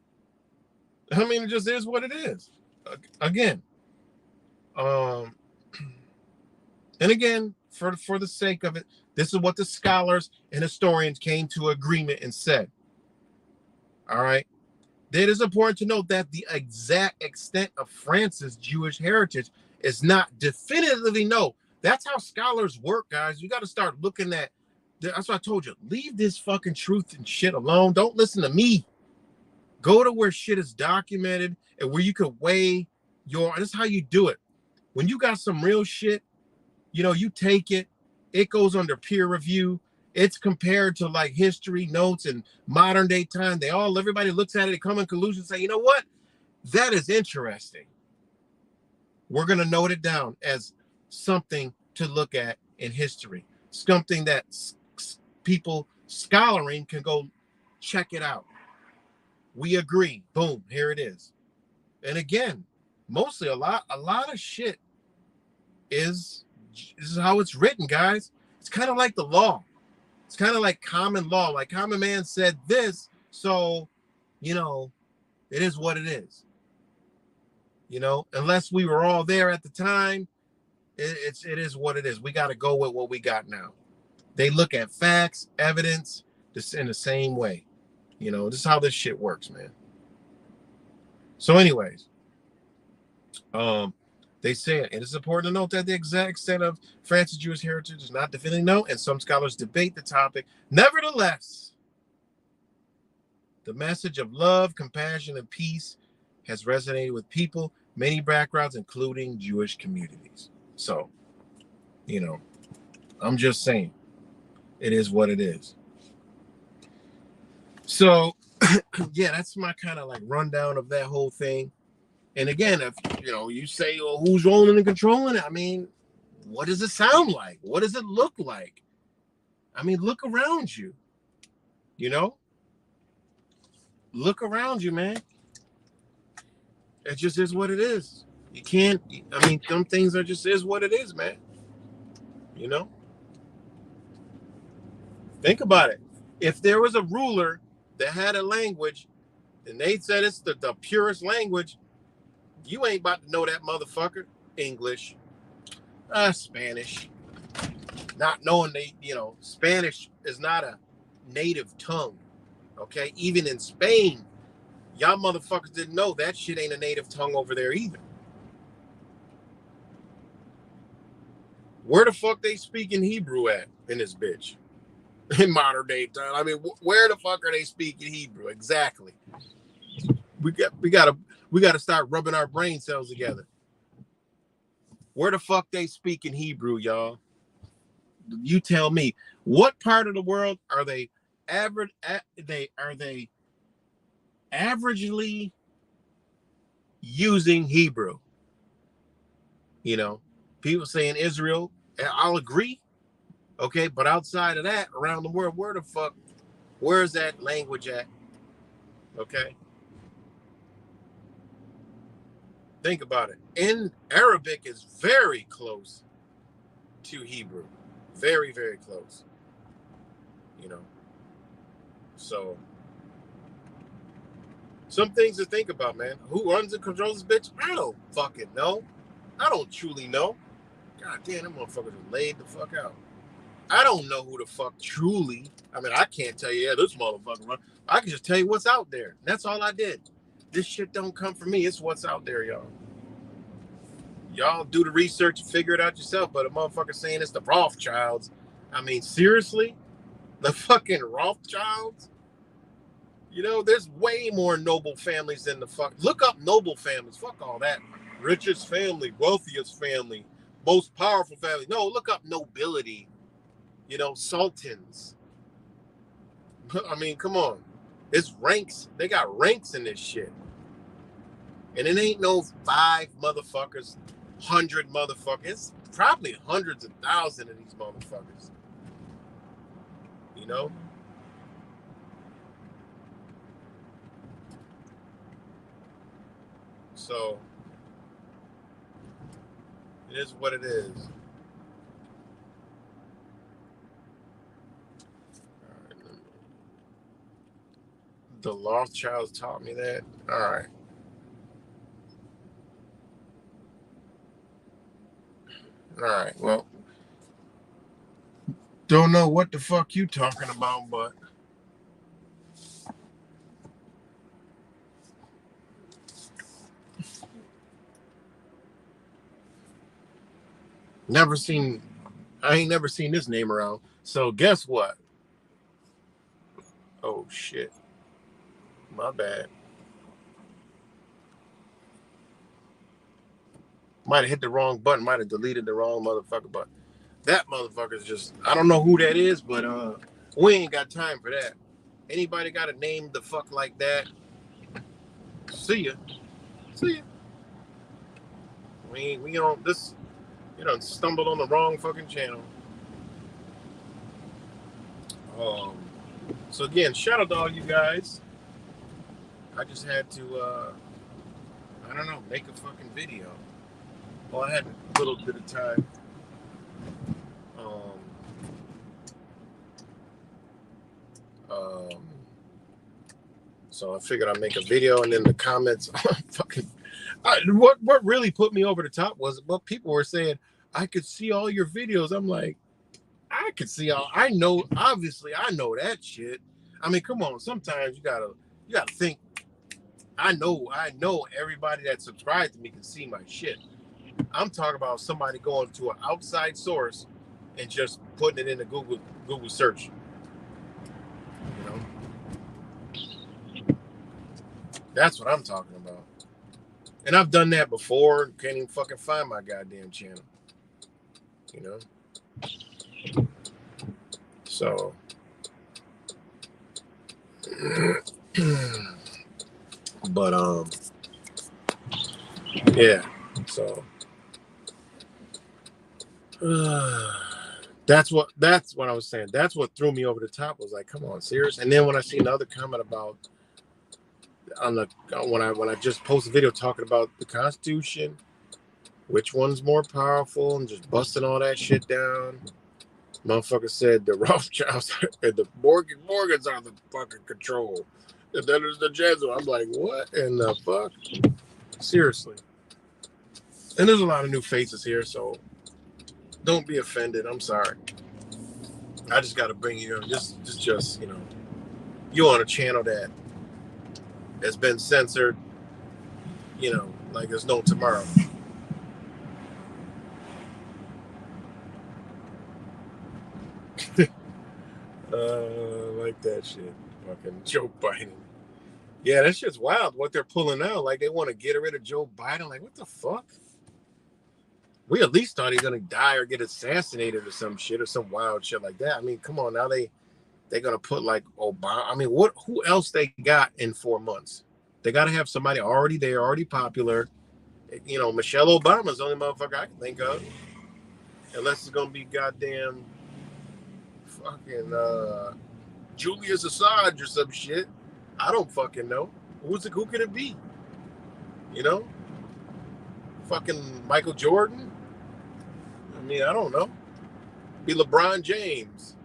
Speaker 2: I mean, it just is what it is. Again. And again, for the sake of it, this is what the scholars and historians came to agreement and said. All right. It is important to note that the exact extent of France's Jewish heritage is not definitively known. That's how scholars work, guys. You got to start looking at. That's what I told you. Leave this fucking truth and shit alone. Don't listen to me. Go to where shit is documented and where you can weigh this is how you do it. When you got some real shit, you take it. It goes under peer review. It's compared to like history notes and modern day time. Everybody looks at it, they come in conclusion, say, you know what? That is interesting. We're going to note it down as something to look at in history. Something that people scholaring can go check it out. We agree. Boom, here it is. And again, mostly a lot of shit is this is how it's written, guys. It's kind of like the law. It's kind of like common law. Like common man said this, so you know, it is what it is. You know, unless we were all there at the time, it is what it is. We got to go with what we got now. They look at facts, evidence, just in the same way. You know, this is how this shit works, man. So, anyways, they say it is important to note that the exact extent of France's Jewish heritage is not definitively known, and some scholars debate the topic. Nevertheless, the message of love, compassion, and peace has resonated with people, many backgrounds, including Jewish communities. So, you know, I'm just saying, it is what it is. So, yeah, that's my kind of like rundown of that whole thing. And again, if you know, you say, well, who's rolling and controlling it? I mean, what does it sound like? What does it look like? I mean, look around you. You know? Look around you, man. It just is what it is. You can't, I mean, some things are just is what it is, man. You know? Think about it. If there was a ruler that had a language and they said it's the purest language, you ain't about to know that motherfucker. English, Spanish. Not knowing Spanish is not a native tongue. Okay? Even in Spain, y'all motherfuckers didn't know that shit ain't a native tongue over there either. Where the fuck they speaking Hebrew at in this bitch? In modern day time. I mean, where the fuck are they speaking Hebrew? Exactly. We gotta start rubbing our brain cells together. Where the fuck they speaking Hebrew, y'all? You tell me. What part of the world are they averagely using Hebrew? You know, people saying Israel, I'll agree. Okay, but outside of that, around the world, where's that language at? Okay. Think about it. In Arabic is very close to Hebrew. Very, very close. You know. So some things to think about, man. Who runs and controls this bitch? I don't fucking know. I don't truly know. God damn, them motherfuckers are laid the fuck out. I don't know who the fuck truly. I mean, I can't tell you, yeah, this motherfucker run. I can just tell you what's out there. That's all I did. This shit don't come from me. It's what's out there, y'all. Y'all do the research and figure it out yourself. But a motherfucker saying it's the Rothchilds. I mean, seriously? The fucking Rothchilds? You know, there's way more noble families than the fuck. Look up noble families. Fuck all that. Richest family, wealthiest family, most powerful family. No, look up nobility. You know, sultans. I mean, come on. It's ranks. They got ranks in this shit. And it ain't no 5 motherfuckers, 100 motherfuckers. It's probably hundreds of thousands of these motherfuckers. You know? So, it is what it is. The Rothschilds taught me that. All right. All right. Well, don't know what the fuck you talking about, but I ain't never seen this name around. So guess what? Oh shit. My bad. Might have hit the wrong button, might have deleted the wrong motherfucker, but that motherfucker's just, I don't know who that is, but we ain't got time for that. Anybody got a name the fuck like that? See ya. See ya. We don't this you know stumbled on the wrong fucking channel. So again, shout out to all you guys. I just had to I don't know, make a fucking video. Well, I had a little bit of time. Um, so I figured I'd make a video, and then the comments, fucking, what really put me over the top was what people were saying. I could see all your videos. I'm like, I could see all. I know, obviously, I know that shit. I mean, come on. Sometimes you gotta think. I know everybody that subscribed to me can see my shit. I'm talking about somebody going to an outside source and just putting it into Google search. You know, that's what I'm talking about. And I've done that before. Can't even fucking find my goddamn channel. You know. So. But yeah. So. That's what I was saying. That's what threw me over the top. Was like, come on, serious. And then when I see another comment about when I just post a video talking about the Constitution, which one's more powerful, and just busting all that shit down. Motherfucker said the Rothchilds and the Morgans are the fucking control. And then there's the Jesuit. I'm like, what in the fuck? Seriously. And there's a lot of new faces here, so don't be offended. I'm sorry. I just got to bring you in. Just you know, you on a channel that has been censored, you know, like there's no tomorrow. Like that shit. Fucking Joe Biden. Yeah, that shit's wild what they're pulling out. Like they want to get rid of Joe Biden. Like, what the fuck? We at least thought he's gonna die or get assassinated or some shit or some wild shit like that. I mean, come on, now they're gonna put like Obama. I mean, who else they got in 4 months? They gotta have somebody already there, already popular. You know, Michelle Obama's the only motherfucker I can think of. Unless it's gonna be goddamn fucking Julius Assange or some shit. I don't fucking know. Who could it be? You know? Fucking Michael Jordan? I mean, I don't know. Be LeBron James.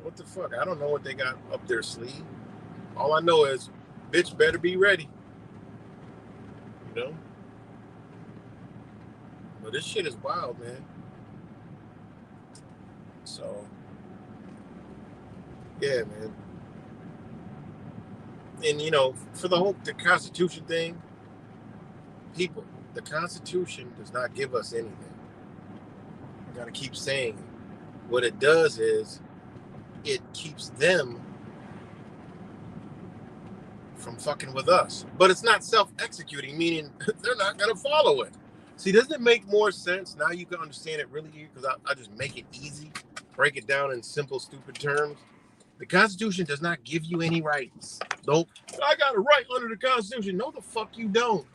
Speaker 2: What the fuck? I don't know what they got up their sleeve. All I know is, bitch better be ready. You know? But this shit is wild, man. So, yeah, man. And, you know, for the Constitution thing, people, the Constitution does not give us anything. I gotta keep saying it. What it does is it keeps them from fucking with us. But it's not self-executing, meaning they're not gonna follow it. See, doesn't it make more sense? Now you can understand it really easy because I just make it easy, break it down in simple, stupid terms. The Constitution does not give you any rights. Nope. I got a right under the Constitution. No, the fuck you don't.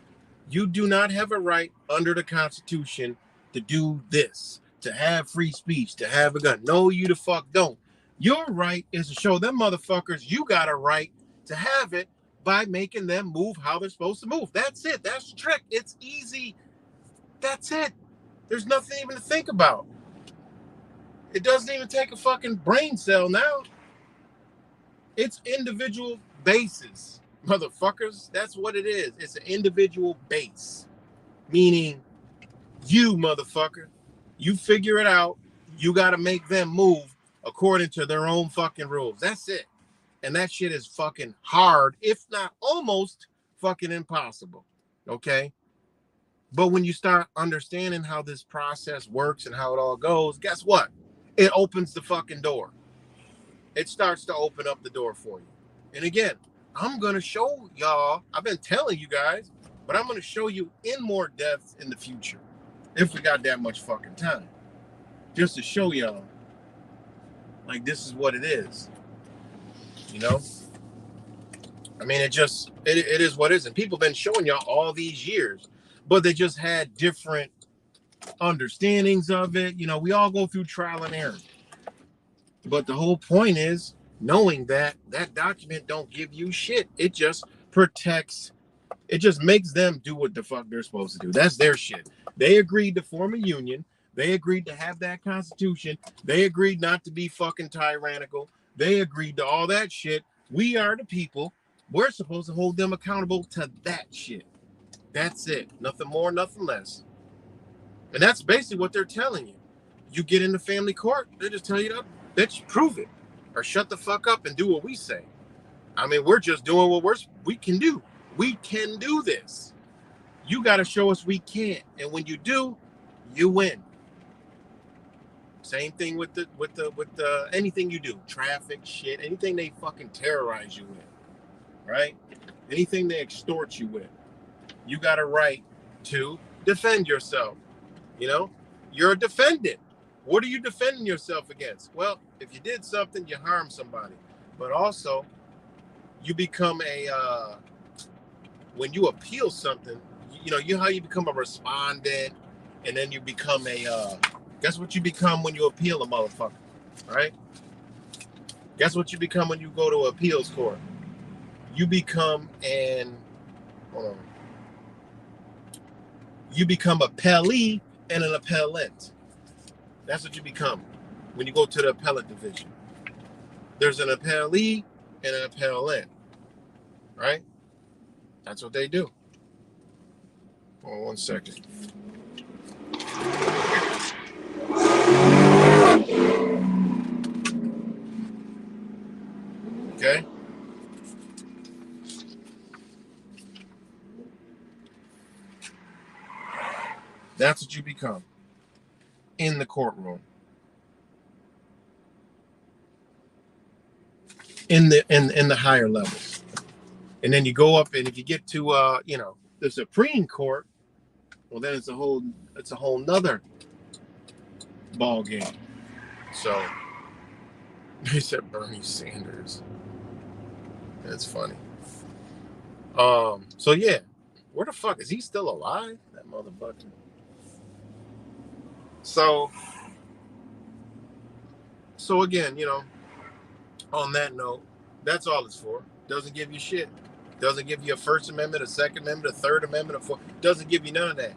Speaker 2: You do not have a right under the Constitution to do this, to have free speech, to have a gun. No, you the fuck don't. Your right is to show them motherfuckers you got a right to have it by making them move how they're supposed to move. That's it. That's the trick. It's easy. That's it. There's nothing even to think about. It doesn't even take a fucking brain cell now. It's individual bases, motherfuckers. That's what it is. It's an individual base. Meaning, you, motherfucker, you figure it out. You got to make them move according to their own fucking rules. That's it. And that shit is fucking hard, if not almost fucking impossible. Okay? But when you start understanding how this process works and how it all goes, guess what? It opens the fucking door. It starts to open up the door for you. And again, I'm going to show y'all, I've been telling you guys, but I'm going to show you in more depth in the future. If we got that much fucking time. Just to show y'all, like, this is what it is. You know? I mean, it is what it is. And people have been showing y'all all these years, but they just had different understandings of it. You know, we all go through trial and error. But the whole point is knowing that that document don't give you shit. It just protects It just makes them do what the fuck they're supposed to do. That's their shit. They agreed to form a union. They agreed to have that constitution. They agreed not to be fucking tyrannical. They agreed to all that shit. We are the people. We're supposed to hold them accountable to that shit. That's it. Nothing more, nothing less. And that's basically what they're telling you. You get into family court, they just tell you to bitch, prove it. Or shut the fuck up and do what we say. I mean, we're just doing what we can do. We can do this. You got to show us we can't. And when you do, you win. Same thing with the anything you do, traffic shit, anything they fucking terrorize you with, right? Anything they extort you with, you got a right to defend yourself. You know, you're a defendant. What are you defending yourself against? Well, if you did something, you harm somebody, but also you become a when you appeal something, you know, how you become a respondent, and then you become a guess what you become when you appeal a motherfucker, right? Guess what you become when you go to an appeals court? You become you become a appellee and an appellant. That's what you become when you go to the appellate division. There's an appellee and an appellant, right? That's what they do. Hold on 1 second. Okay. That's what you become in the courtroom. In the higher levels. And then you go up, and if you get to the Supreme Court, well, then it's a whole nother ball game. So they said Bernie Sanders. That's funny. So yeah, where the fuck is he still alive? That motherfucker. So again, on that note, that's all it's for. Doesn't give you shit. Doesn't give you a First Amendment, a Second Amendment, a Third Amendment, a Fourth. Doesn't give you none of that.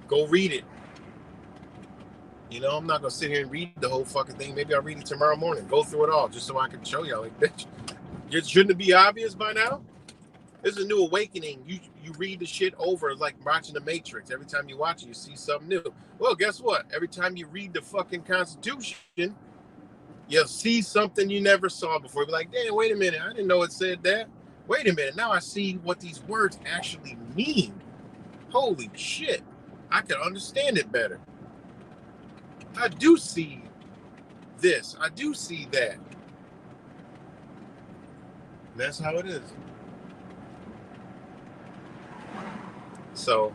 Speaker 2: Go read it. I'm not gonna sit here and read the whole fucking thing. Maybe I'll read it tomorrow morning. Go through it all just so I can show y'all. Like, bitch, shouldn't it be obvious by now? This is a new awakening. You read the shit over like watching The Matrix. Every time you watch it, you see something new. Well, guess what? Every time you read the fucking Constitution, you'll see something you never saw before. You'll be like, damn, wait a minute. I didn't know it said that. Wait a minute. Now I see what these words actually mean. Holy shit. I can understand it better. I do see this. I do see that. That's how it is. So,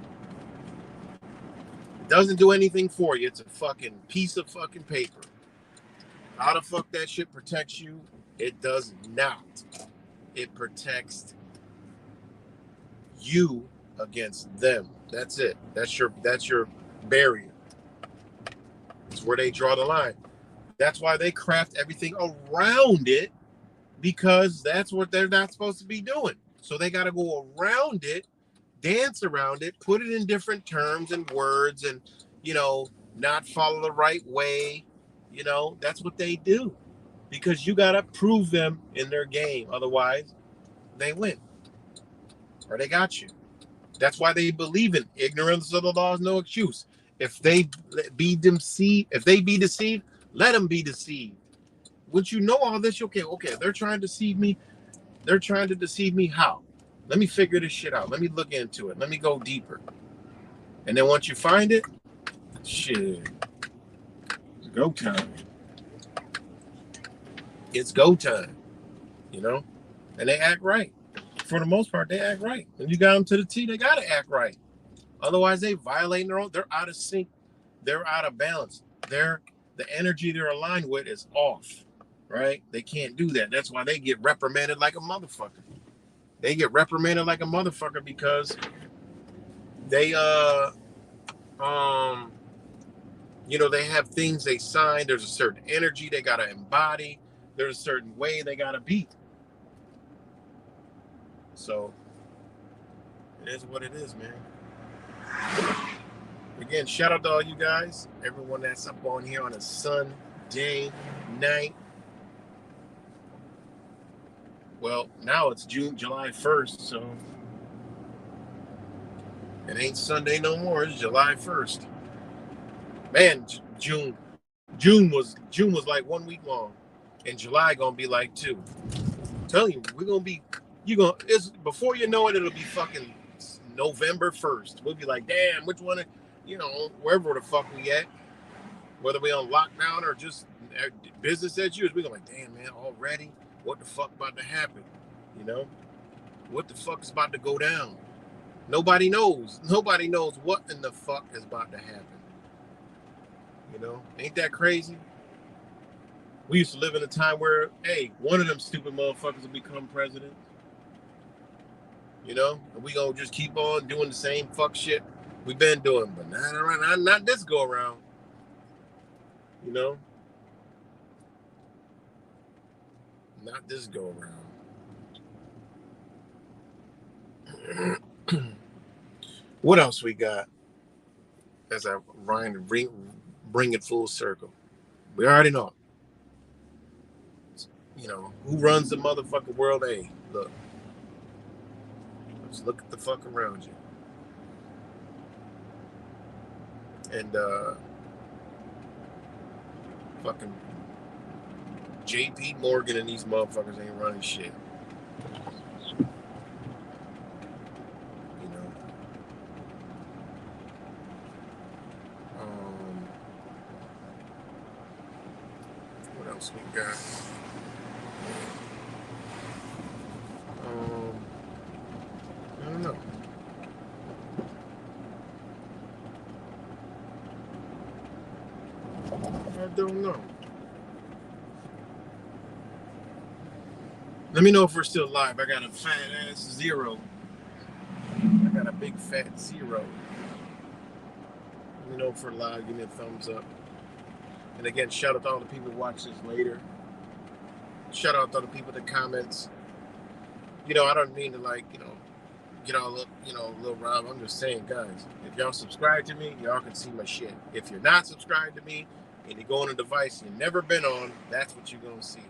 Speaker 2: it doesn't do anything for you. It's a fucking piece of fucking paper. How the fuck that shit protects you? It does not. It protects you against them. That's it. That's your barrier. It's where they draw the line. That's why they craft everything around it, because that's what they're not supposed to be doing. So they got to go around it, dance around it, put it in different terms and words, and not follow the right way. That's what they do, because you got to prove them in their game. Otherwise, they win, or they got you. That's why they believe in ignorance of the law is no excuse. If they be deceived, let them be deceived. Once you know all this, okay, they're trying to deceive me. They're trying to deceive me. How? Let me figure this shit out. Let me look into it. Let me go deeper. And then once you find it, shit, it's go time. It's go time. And they act right. For the most part, they act right. When you got them to the T, they got to act right. Otherwise, they violate their own. They're out of sync. They're out of balance. The energy they're aligned with is off, right? They can't do that. That's why they get reprimanded like a motherfucker. They get reprimanded like a motherfucker because they they have things they sign. There's a certain energy they gotta embody. There's a certain way they gotta be. So It is what it is, man. Again, shout out to all you guys, everyone that's up on here on a Sunday night. Well, now it's July 1st, so it ain't Sunday no more. It's July 1st. Man, June was like 1 week long, and July gonna be like 2. I'm telling you, we're gonna be it's before you know it, it'll be fucking November 1st. We'll be like, damn, which one? Wherever the fuck we at, whether we on lockdown or just business as usual, we're gonna like, damn, man, already. What the fuck about to happen? What the fuck is about to go down? Nobody knows. Nobody knows what in the fuck is about to happen. Ain't that crazy? We used to live in a time where, hey, one of them stupid motherfuckers will become president. And we gonna just keep on doing the same fuck shit we've been doing, but not this go around. Not this go around. What else we got? As I bring it full circle, we already know. Who runs the motherfucking world? Hey, look. Just look at the fuck around you. And fucking JP Morgan and these motherfuckers ain't running shit. What else we got? I don't know. I don't know. Let me know if we're still live. I got a fat ass 0. I got a big fat 0. Let me know if we're live. Give me a thumbs up. And again, shout out to all the people who watch this later. Shout out to all the people that comments. I don't mean to get all up, little Rob. I'm just saying, guys, if y'all subscribe to me, y'all can see my shit. If you're not subscribed to me and you go on a device you've never been on, that's what you're gonna see.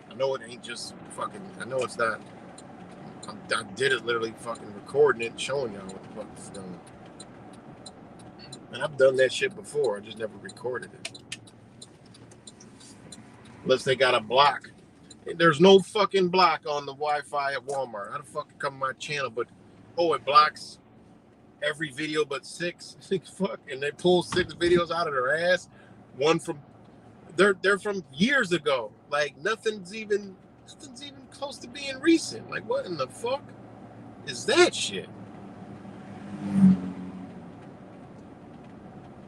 Speaker 2: I know it ain't just fucking. I know it's not. I did it literally fucking recording it and showing y'all what the fuck is done. And I've done that shit before. I just never recorded it. Unless they got a block. There's no fucking block on the Wi-Fi at Walmart. How the fuck it come on my channel? But it blocks every video but 6. Fuck, and they pull 6 videos out of their ass. One from they're from years ago. Like nothing's even close to being recent. Like what in the fuck is that shit?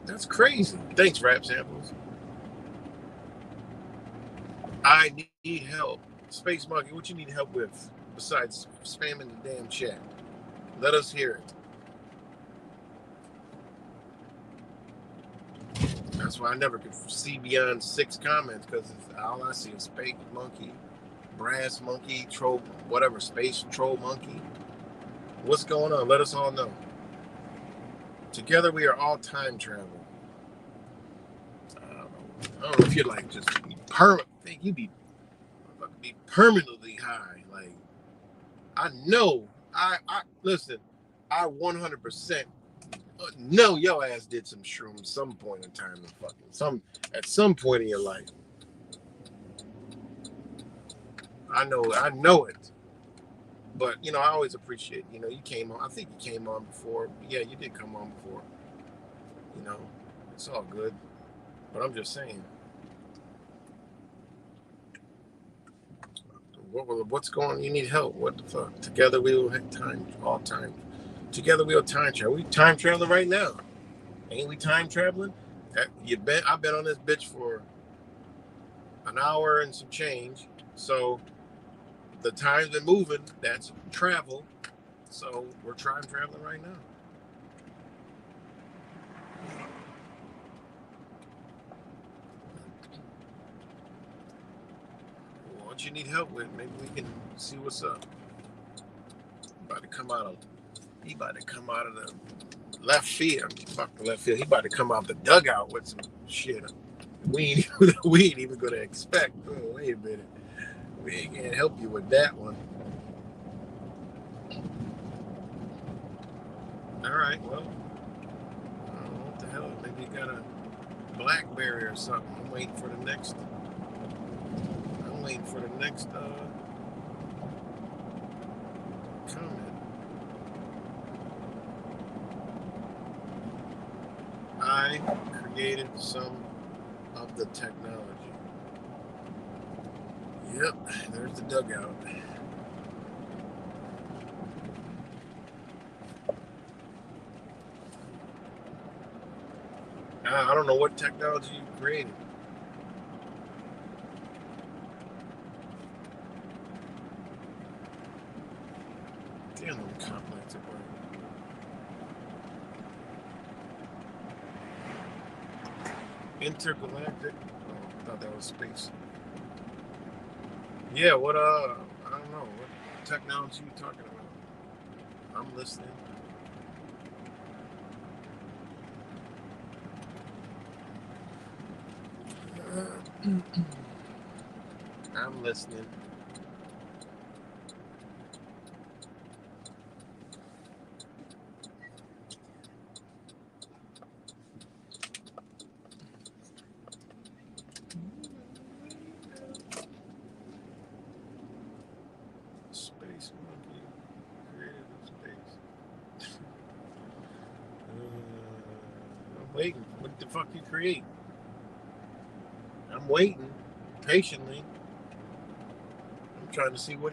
Speaker 2: That's crazy. Thanks, Rap Samples. I need help. Space Monkey, what you need help with besides spamming the damn chat? Let us hear it. That's why I never could see beyond 6 comments, because all I see is Space Monkey, Brass Monkey, Troll, whatever, Space Troll Monkey. What's going on? Let us all know. Together we are all time travel. I don't know if you're like just permanent. You'd be permanently high. Like I know. I listen. I 100% know your ass did some shrooms some point in time at some point in your life. I know it. But I always appreciate. You came on. I think you came on before. Yeah, you did come on before. It's all good. But I'm just saying. What's going on? You need help. What the fuck? Together we will have time. All time. Together we will time travel. We time traveling right now. Ain't we time traveling? I've been on this bitch for an hour and some change. So the time's been moving. That's travel. So we're time traveling right now. What you need help with? Maybe we can see what's up. About to come out of. He about to come out of the left field. Fuck the left field. He about to come out the dugout with some shit. We ain't even gonna expect. Oh, wait a minute. We can't help you with that one. All right. Well, I don't know what the hell. Maybe you got a BlackBerry or something. I'm waiting for the next comment. I created some of the technology. Yep, there's the dugout. I don't know what technology you created. Damn, them complex at work. Intergalactic. Oh, I thought that was space. Yeah, what I don't know. What technology you talking about? I'm listening. I'm listening. Space monkey created in space. I'm waiting. What the fuck you create? I'm waiting patiently. I'm trying to see what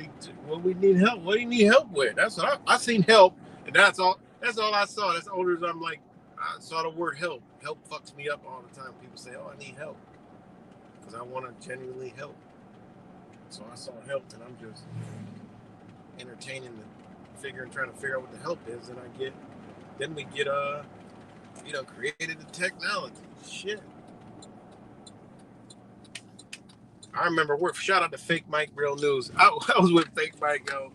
Speaker 2: we need help. What do you need help with? That's what I seen help, and that's all. That's all I saw. That's older as I'm like, I saw the word help. Help fucks me up all the time. People say, "Oh, I need help," because I want to genuinely help. So I saw help, and I'm just entertaining the trying to figure out what the help is, and then we get created the technology. Shit. I remember shout out to Fake Mike Real News. I was with Fake Mike, yo.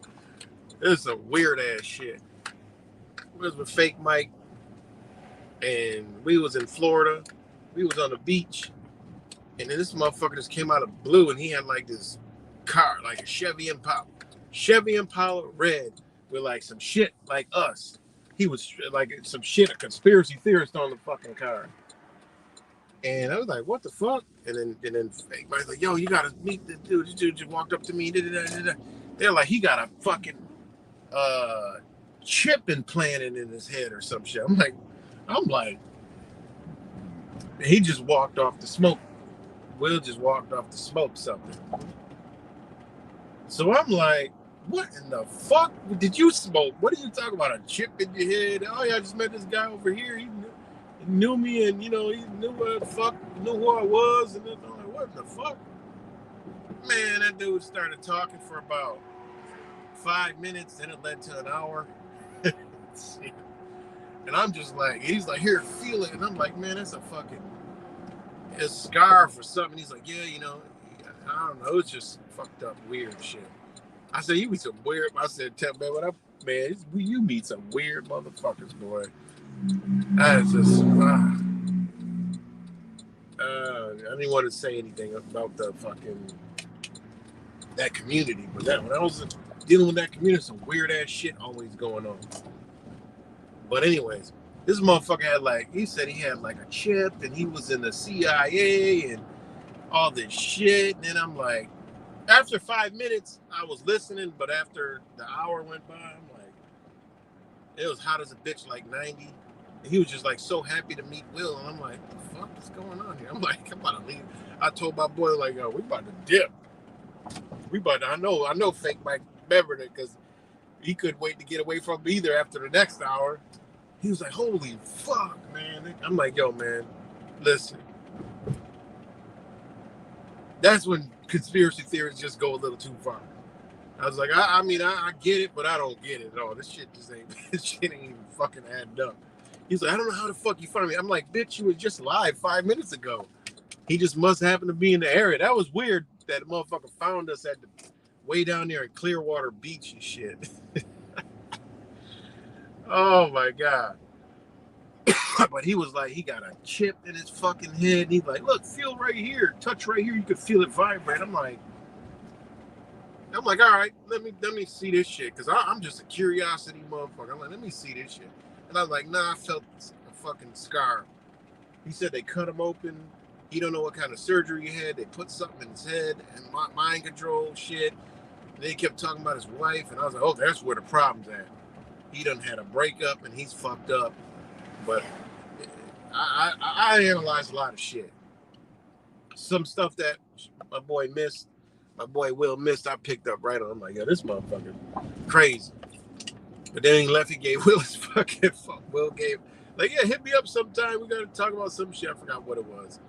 Speaker 2: This is some weird ass shit. I was with Fake Mike, and we was in Florida. We was on the beach, and then this motherfucker just came out of blue, and he had like this car, like a Chevy Impala red, with like some shit like us. He was like some shit, a conspiracy theorist on the fucking car. And I was like, what the fuck? And then Fake Mike's like, yo, you gotta meet the dude. This dude just walked up to me. They're like, he got a fucking chip implanted in his head or some shit. I'm like, he just walked off the smoke. Will just walked off to smoke something. So I'm like, what in the fuck did you smoke? What are you talking about? A chip in your head? Oh yeah, I just met this guy over here. He knew me, and he knew who I was, and then I'm like, what the fuck? Man, that dude started talking for about 5 minutes, then it led to an hour. And I'm just like, he's like, here, feel it. And I'm like, man, that's a scarf or something. He's like, yeah, I don't know. It's just fucked up, weird shit. I said, you meet some weird. I said, man, you meet some weird motherfuckers, boy. That's just. I didn't want to say anything about that community, but when I was dealing with that community, some weird ass shit always going on. But anyways, this motherfucker he said he had like a chip, and he was in the CIA and all this shit. And then I'm like, after 5 minutes, I was listening, but after the hour went by, I'm like, it was hot as a bitch, like 90. And he was just like so happy to meet Will, and I'm like, what the fuck is going on here? I'm like, I'm about to leave. I told my boy, like, yo, we about to dip. I know Fake Mike remembered it because he couldn't wait to get away from me either after the next hour. He was like, holy fuck, man. I'm like, yo, man, listen. That's when conspiracy theories just go a little too far. I was like, I mean, I get it, but I don't get it at all. This shit ain't even fucking adding up. He's like, I don't know how the fuck you find me. I'm like, bitch, you was just live 5 minutes ago. He just must happen to be in the area. That was weird that motherfucker found us at the way down there at Clearwater Beach and shit. Oh my god. But he was like, he got a chip in his fucking head. And he's like, look, feel right here, touch right here. You can feel it vibrate. I'm like, all right, let me see this shit, cause I'm just a curiosity motherfucker. I'm like, let me see this shit. And I was like, nah, I felt a fucking scar. He said they cut him open. He don't know what kind of surgery he had. They put something in his head and mind control shit. And they kept talking about his wife, and I was like, oh, that's where the problem's at. He done had a breakup and he's fucked up. But I analyzed a lot of shit. Some stuff that my boy missed, my boy Will missed, I picked up right on. I'm like, yeah, this motherfucker crazy. But then he left, he gave Will his fucking phone. Will gave, like, yeah, hit me up sometime. We got to talk about some shit. I forgot what it was.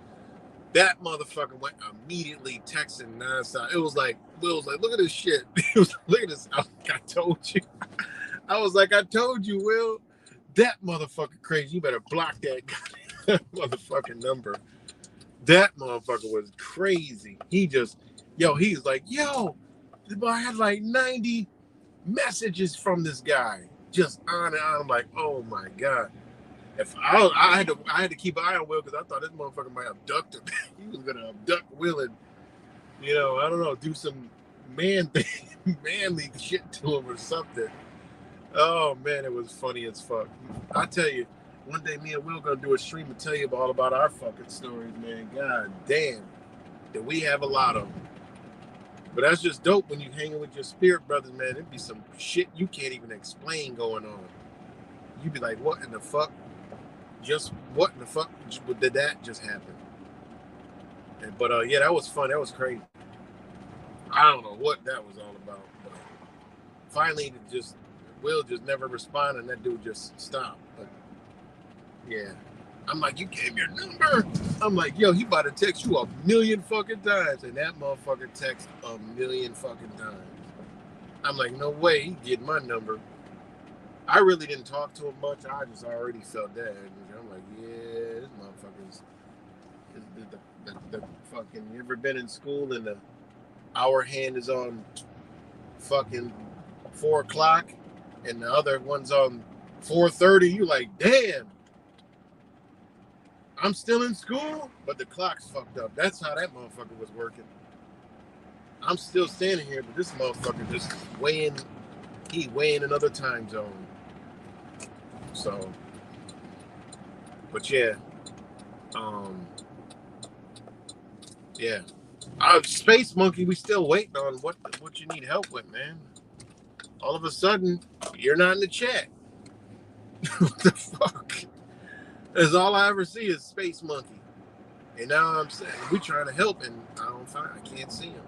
Speaker 2: That motherfucker went immediately texting nonstop. It was like, Will was like, look at this shit. He was like, look at this. I was like, I told you. I was like, I told you, Will. That motherfucker crazy. You better block that motherfucking number. That motherfucker was crazy. He just, he's like, I had like 90 messages from this guy. Just on and on. I'm like, oh my God. If I had to keep an eye on Will, because I thought this motherfucker might abduct him. He was gonna abduct Will and, I don't know, do some manly shit to him or something. Oh man, it was funny as fuck. I tell you, one day me and Will gonna do a stream and tell you all about our fucking stories, man. God damn, that we have a lot of them. But that's just dope when you hanging with your spirit brothers, man. It'd be some shit you can't even explain going on. You'd be like, what in the fuck? Just what in the fuck did that just happen? But yeah, that was fun. That was crazy. I don't know what that was all about. But finally, Will just never responded, and that dude just stopped. But yeah, I'm like, you gave your number. I'm like, yo, he about to text you a million fucking times, and that motherfucker text a million fucking times. I'm like, no way, he get my number. I really didn't talk to him much. I just already felt that. I'm like, yeah, this motherfucker's the fucking. You ever been in school and the hour hand is on fucking 4 o'clock, and the other one's on 4:30? You like, damn. I'm still in school, but the clock's fucked up. That's how that motherfucker was working. I'm still standing here, but this motherfucker just weighing another time zone. So, but yeah, yeah. Space Monkey, we still waiting on what you need help with, man. All of a sudden, you're not in the chat. What the fuck? That's all I ever see is Space Monkey. And now I'm saying we trying to help, and I can't see him.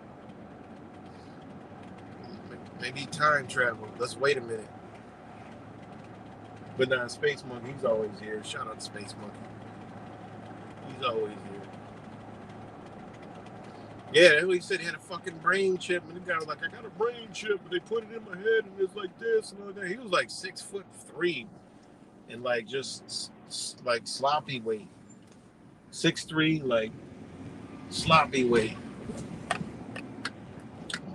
Speaker 2: Maybe time travel. Let's wait a minute. But now Space Monkey, he's always here. Shout out to Space Monkey. He's always here. Yeah, he said he had a fucking brain chip, and the guy was like, I got a brain chip, but they put it in my head, and it's like this and all that. He was like 6'3", and like just like sloppy weight. 6'3", like sloppy weight.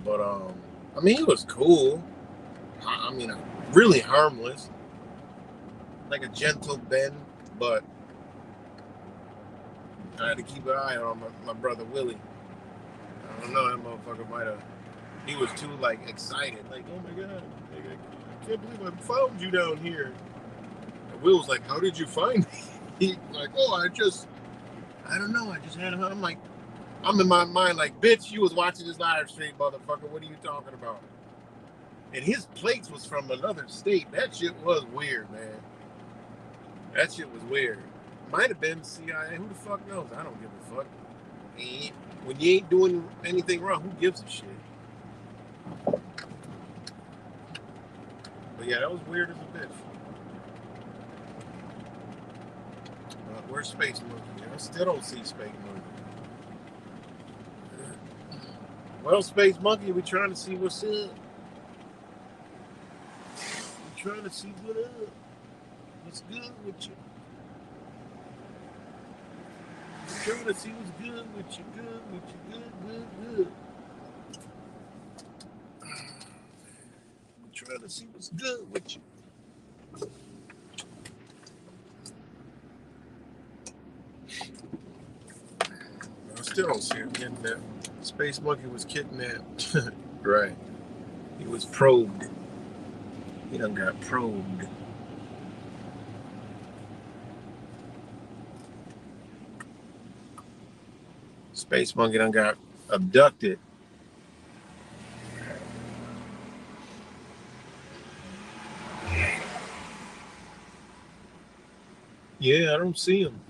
Speaker 2: But I mean, he was cool. I mean, really harmless, like a gentle Ben. But I had to keep an eye on my brother Willie. I don't know, that motherfucker might have. He was too like excited, like, oh my God, I can't believe I found you down here. And Will was like, how did you find me? He like, oh, I don't know, I just had him. I'm like, I'm in my mind like, bitch, you was watching this live stream, motherfucker. What are you talking about? And his plates was from another state. That shit was weird, man. That shit was weird. Might have been CIA. Who the fuck knows? I don't give a fuck. When you ain't doing anything wrong, who gives a shit? But yeah, that was weird as a bitch. Where's Space Monkey? I still don't see Space Monkey. Well, Space Monkey, we trying to see what's up. We trying to see what up. What's good with you? We're trying to see what's good with you. Good. We're trying to see what's good with you. still don't see him kidnapped. Space Monkey was kidnapped. Right. He was probed. He done got probed. Space Monkey done got abducted. Yeah, I don't see him.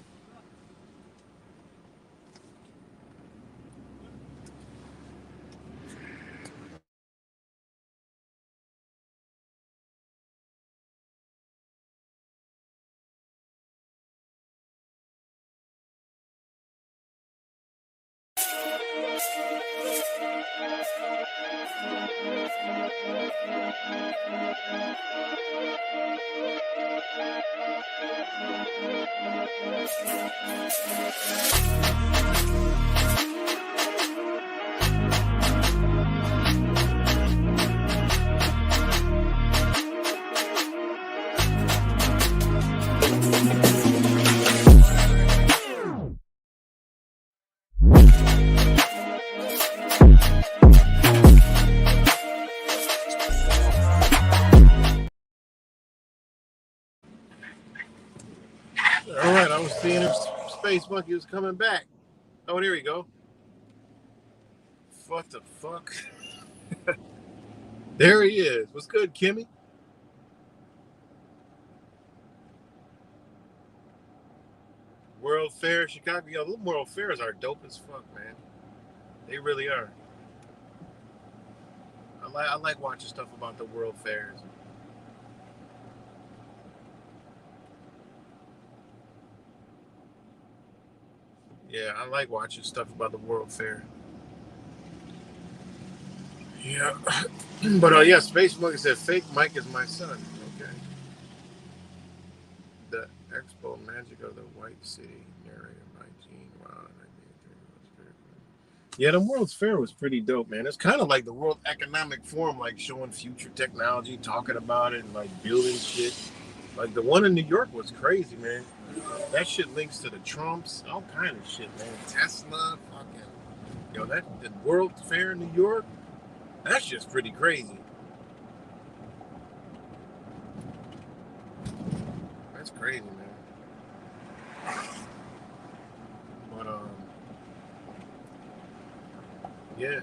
Speaker 2: All right, I was seeing if Space Monkey was coming back. Oh, there we go. What the fuck? There he is. What's good, Kimmy? World Fair, Chicago. Yo, those World Fairs are dope as fuck, man. They really are. I like watching stuff about the World Fairs. Yeah, I like watching stuff about the World Fair. Yeah. But yeah, Space Monkey said fake Mike is my son. Okay. The Expo Magic of the White City, narrated by Gene Rod. Yeah, the World's Fair was pretty dope, man. It's kind of like the World Economic Forum, like showing future technology, talking about it, and like building shit. Like the one in New York was crazy, man. That shit links to the Trumps, all kind of shit, man. Tesla, fucking, yo, that the World Fair in New York, that's just pretty crazy. That's crazy, man. But yeah.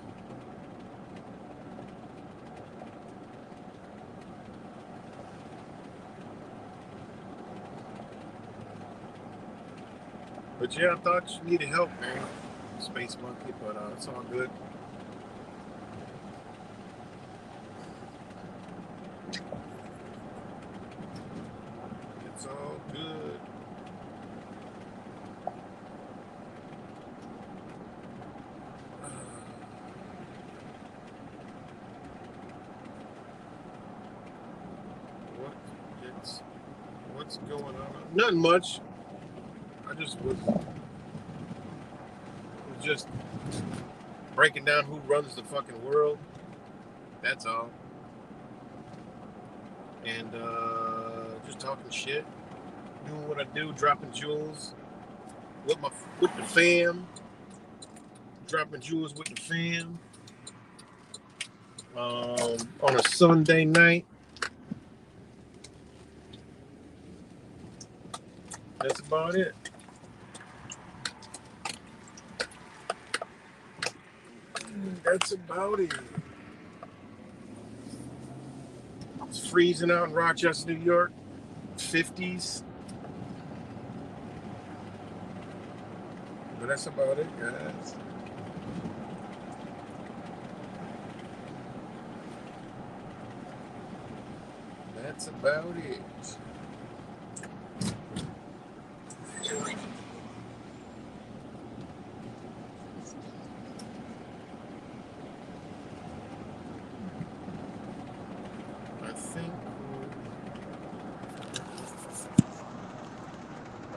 Speaker 2: But yeah, I thought you needed help, man. Space Monkey, but it's all good. It's all good. What's going on? Nothing much. I just was just breaking down who runs the fucking world. That's all. And just talking shit, doing what I do, dropping jewels with the fam, dropping jewels with the fam. On a Sunday night. That's about it. That's about it. It's freezing out in Rochester, New York. 50s. But that's about it, guys. That's about it.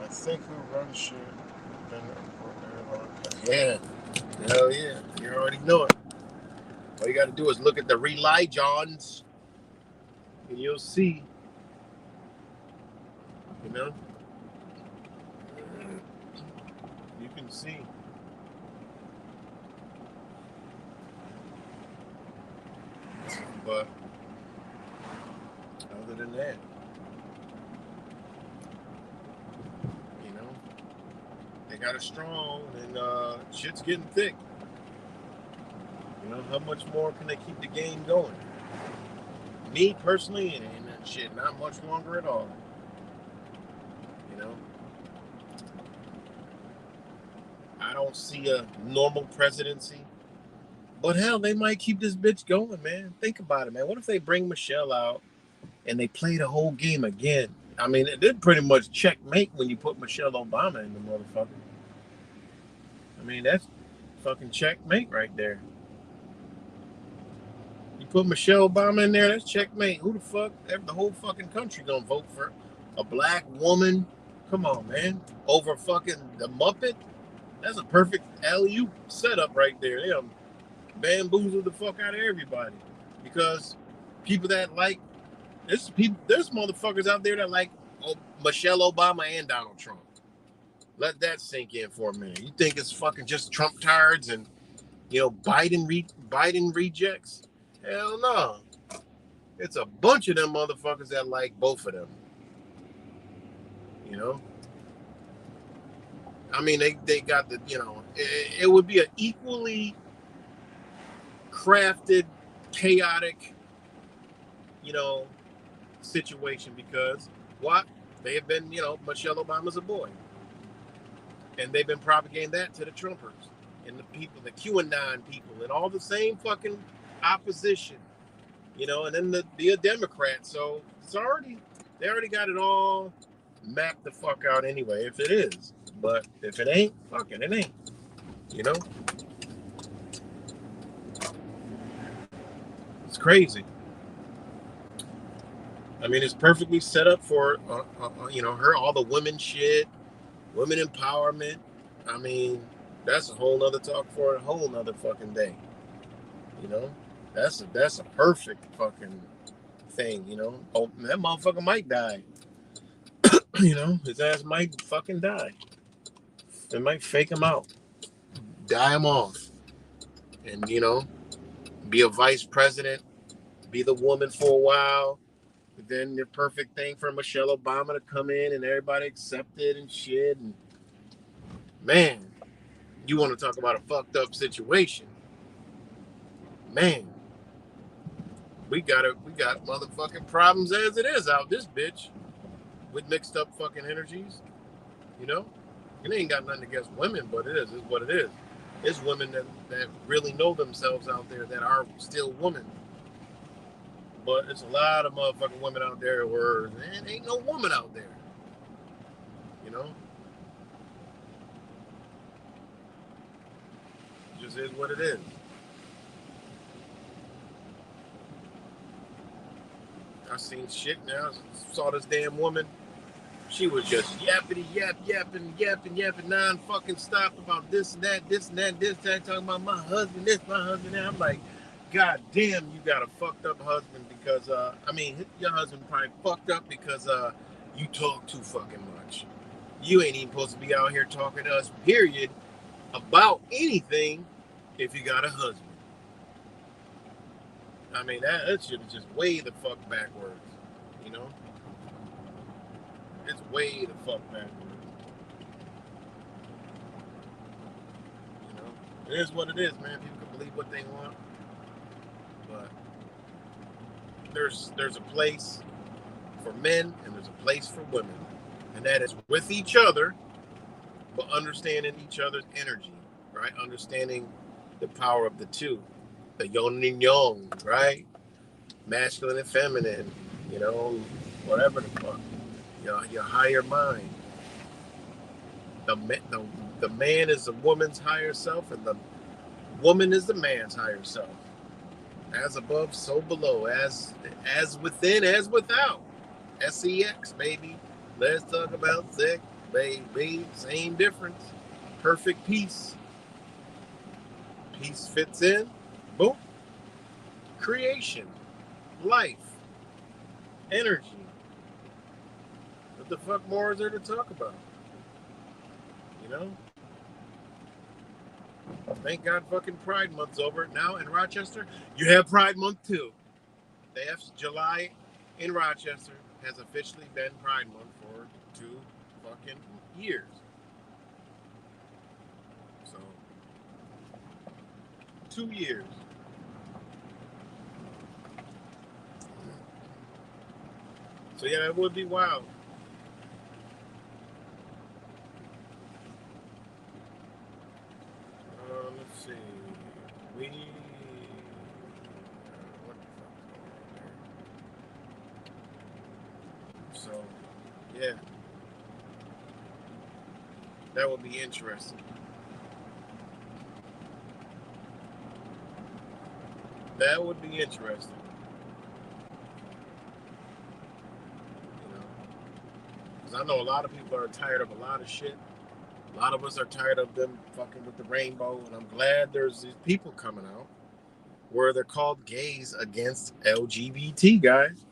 Speaker 2: I think who runs shit. Yeah. Hell yeah. You already know it. All you got to do is look at the religions, and you'll see. You know? You can see. But other than that, you know, they got it strong, and shit's getting thick. You know, how much more can they keep the game going? Me personally, and shit, not much longer at all. You know, I don't see a normal presidency. But hell, they might keep this bitch going, man. Think about it, man. What if they bring Michelle out and they play the whole game again? I mean, it did pretty much checkmate when you put Michelle Obama in the motherfucker. I mean, that's fucking checkmate right there. You put Michelle Obama in there, that's checkmate. Who the fuck? The whole fucking country gonna vote for a black woman? Come on, man. Over fucking the Muppet? That's a perfect alley-oop setup right there. They bamboozle the fuck out of everybody, because people that like there's motherfuckers out there that like Michelle Obama and Donald Trump. Let that sink in for a minute. You think it's fucking just Trump tards and Biden rejects? Hell no. It's a bunch of them motherfuckers that like both of them. You know. I mean, they got the it would be an equally crafted, chaotic, situation, because what? They have been, Michelle Obama's a boy. And they've been propagating that to the Trumpers and the people, the QAnon people, and all the same fucking opposition, and then the Democrat. So they already got it all mapped the fuck out anyway, if it is. But if it ain't, fuck it ain't. It's crazy. I mean, it's perfectly set up for, her, all the women shit, women empowerment. I mean, that's a whole nother talk for a whole nother fucking day. That's a perfect fucking thing, Oh, that motherfucker might die. His ass might fucking die. They might fake him out, die him off, and, be a vice president, be the woman for a while. Then the perfect thing for Michelle Obama to come in and everybody accept it and shit. And man, you want to talk about a fucked up situation? Man, we got motherfucking problems as it is out this bitch with mixed up fucking energies. It ain't got nothing against women, but it's what it is. It's women that really know themselves out there that are still women. But it's a lot of motherfucking women out there where there ain't no woman out there. It just is what it is. I seen shit now. Saw this damn woman. She was just yapping non-fucking stop about this and that, talking about my husband this, my husband that. I'm like, God damn, you got a fucked up husband because, your husband probably fucked up because you talk too fucking much. You ain't even supposed to be out here talking to us, period, about anything if you got a husband. I mean, that shit is just way the fuck backwards, It's way the fuck backwards. It is what it is, man. People can believe what they want. But there's a place for men and there's a place for women. And that is with each other, but understanding each other's energy, right? Understanding the power of the two. The yin and yang, right? Masculine and feminine, whatever the fuck. Your higher mind. The man is the woman's higher self, and the woman is the man's higher self. As above, so below. As within, as without. SEX, baby. Let's talk about sex, baby. Same difference. Perfect peace. Peace fits in. Boom. Creation. Life. Energy. What the fuck more is there to talk about? Thank God fucking Pride Month's over. Now in Rochester, you have Pride Month too. July in Rochester has officially been Pride Month for 2 fucking years. So 2 years. So yeah, it would be wild. Let's see. We what the fuck is going on there? So yeah, that would be interesting. That would be interesting. You know, because I know a lot of people are tired of a lot of shit. A lot of us are tired of them fucking with the rainbow, and I'm glad there's these people coming out where they're called gays against LGBT guys.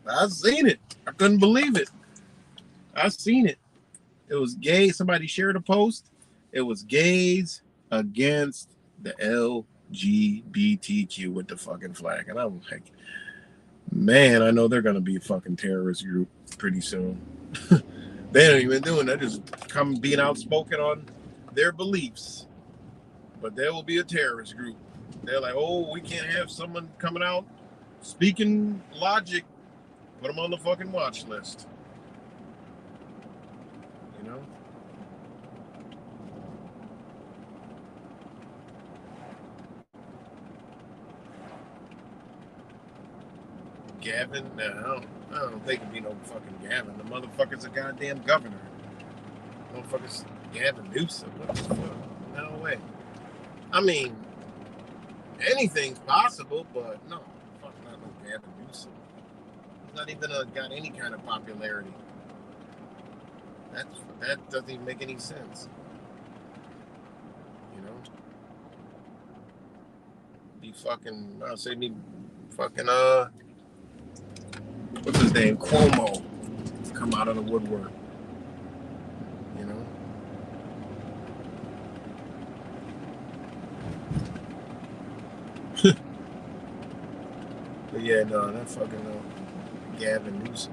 Speaker 2: I've seen it. I couldn't believe it. I've seen it. It was gay. Somebody shared a post. It was gays against the LGBTQ with the fucking flag. And I'm like, man, I know they're going to be a fucking terrorist group pretty soon. They don't even doing that. Just come being outspoken on their beliefs. But there will be a terrorist group. They're like, oh, we can't have someone coming out speaking logic. Put them on the fucking watch list. You know? Gavin? No, I don't think it'd be no fucking Gavin. The motherfucker's a goddamn governor. Motherfucker's Gavin Newsom. What the fuck? No way. I mean, anything's possible, but no. Fuck not no Gavin Newsom. He's not even got any kind of popularity. That doesn't even make any sense. You know? Be fucking, I'll say be fucking, what's his name? Cuomo. Come out of the woodwork. You know? But yeah, no, that fucking Gavin Newsom.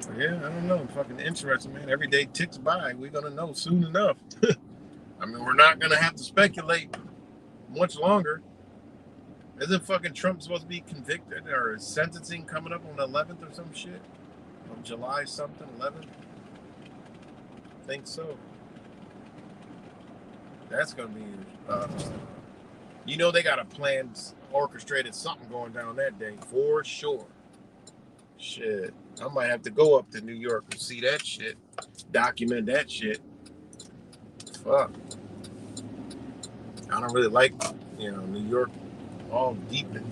Speaker 2: But yeah, I don't know. Fucking interesting, man. Every day ticks by. We're gonna know soon enough. I mean, we're not gonna have to speculate much longer. Isn't fucking Trump supposed to be convicted or sentencing coming up on the 11th or some shit? On July something, 11th? I think so. That's gonna be, you know, they got a planned, orchestrated something going down that day for sure. Shit, I might have to go up to New York and see that shit, document that shit. Fuck, I don't really like, New York all deep and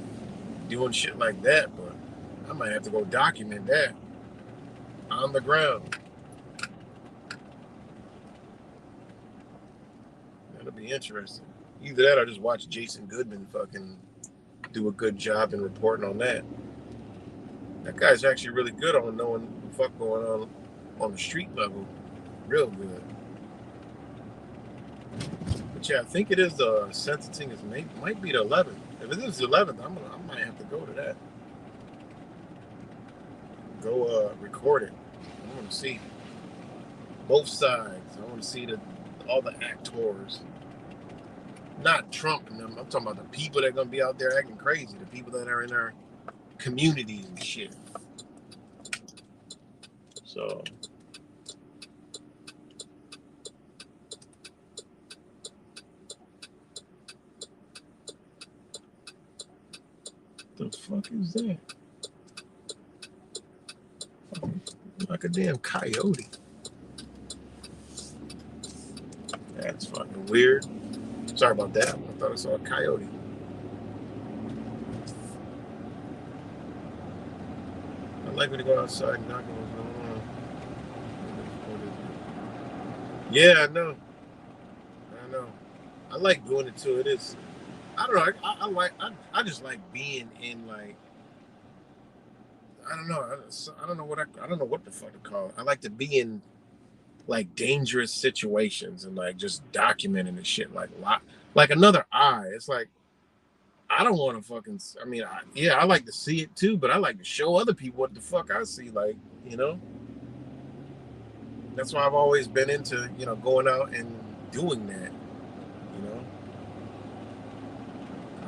Speaker 2: doing shit like that, but I might have to go document that on the ground. That'll be interesting. Either that or just watch Jason Goodman fucking do a good job in reporting on that. That guy's actually really good on knowing what the fuck going on the street level. Real good. But yeah, I think it is the sentencing might be the 11th. If it is the 11th, I might have to go to that. Go record it. I want to see both sides. I want to see all the actors. Not Trump and them. I'm talking about the people that are gonna be out there acting crazy. The people that are in our communities and shit. So the fuck is that? Like a damn coyote. That's fucking weird. Sorry about that. I thought I saw a coyote. I like when to go outside and knock on what's going on. Yeah, I know. I like doing it too. It is. I don't know. I just like being in like. I don't know. I don't know what the fuck to call it. I like to be in like dangerous situations and like just documenting the shit like like another eye. It's like I don't want to fucking. I mean, I like to see it too, but I like to show other people what the fuck I see. Like, you know, that's why I've always been into, going out and doing that. You know,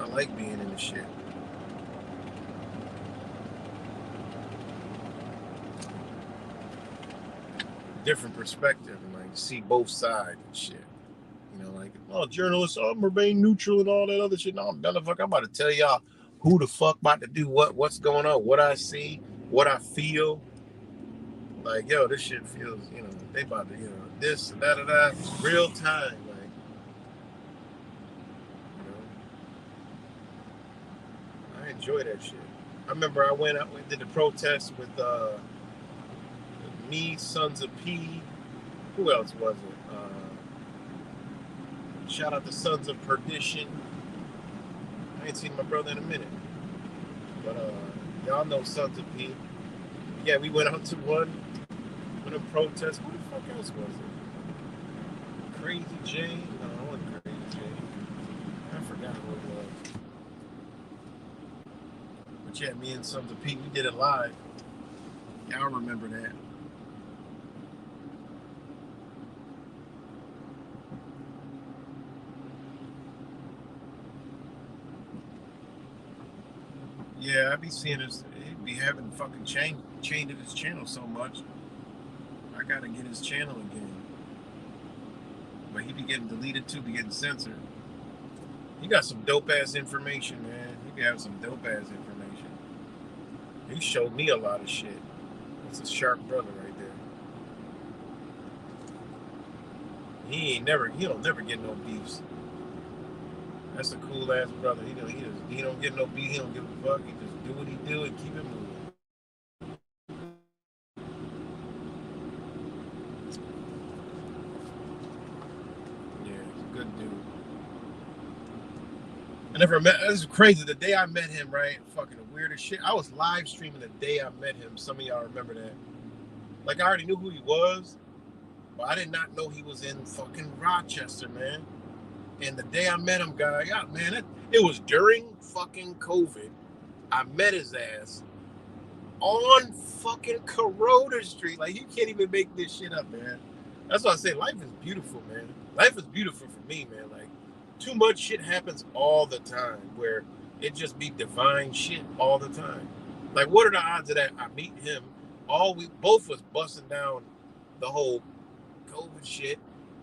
Speaker 2: I like being in the shit. Different perspective and like see both sides and shit. Like, oh, journalists, remain neutral and all that other shit. No, motherfucker, I'm about to tell y'all who the fuck about to do what's going on, what I see, what I feel. Like, yo, this shit feels, they about to, this, that, real time. Like, I enjoy that shit. I remember I went out and did the protest with me, Sons of P. Who else was it? Shout out to Sons of Perdition. I ain't seen my brother in a minute. But y'all know Sons of P. Yeah, we went out to one a protest. What the fuck else was it? Crazy Jane? No, it wasn't Crazy Jane. I forgot who it was. But yeah, me and Sons of P, we did it live. Y'all remember that. Yeah, I be seeing this. He be having fucking changed his channel so much. I gotta get his channel again. But he be getting deleted too, be getting censored. He got some dope ass information, man. He be having some dope ass information. He showed me a lot of shit. That's a sharp brother right there. He don't never get no beefs. That's a cool ass brother. He don't get no beat. He don't give a fuck. He just do what he do and keep it moving. Yeah, he's a good dude. I never met. This is crazy. The day I met him, right? Fucking the weirdest shit. I was live streaming the day I met him. Some of y'all remember that. Like, I already knew who he was, but I did not know he was in fucking Rochester, man. And the day I met him, it was during fucking COVID. I met his ass on fucking Corona Street. Like, you can't even make this shit up, man. That's why I say life is beautiful, man. Life is beautiful for me, man. Like, too much shit happens all the time where it just be divine shit all the time. Like, what are the odds of that? I meet him, we both was busting down the whole COVID shit,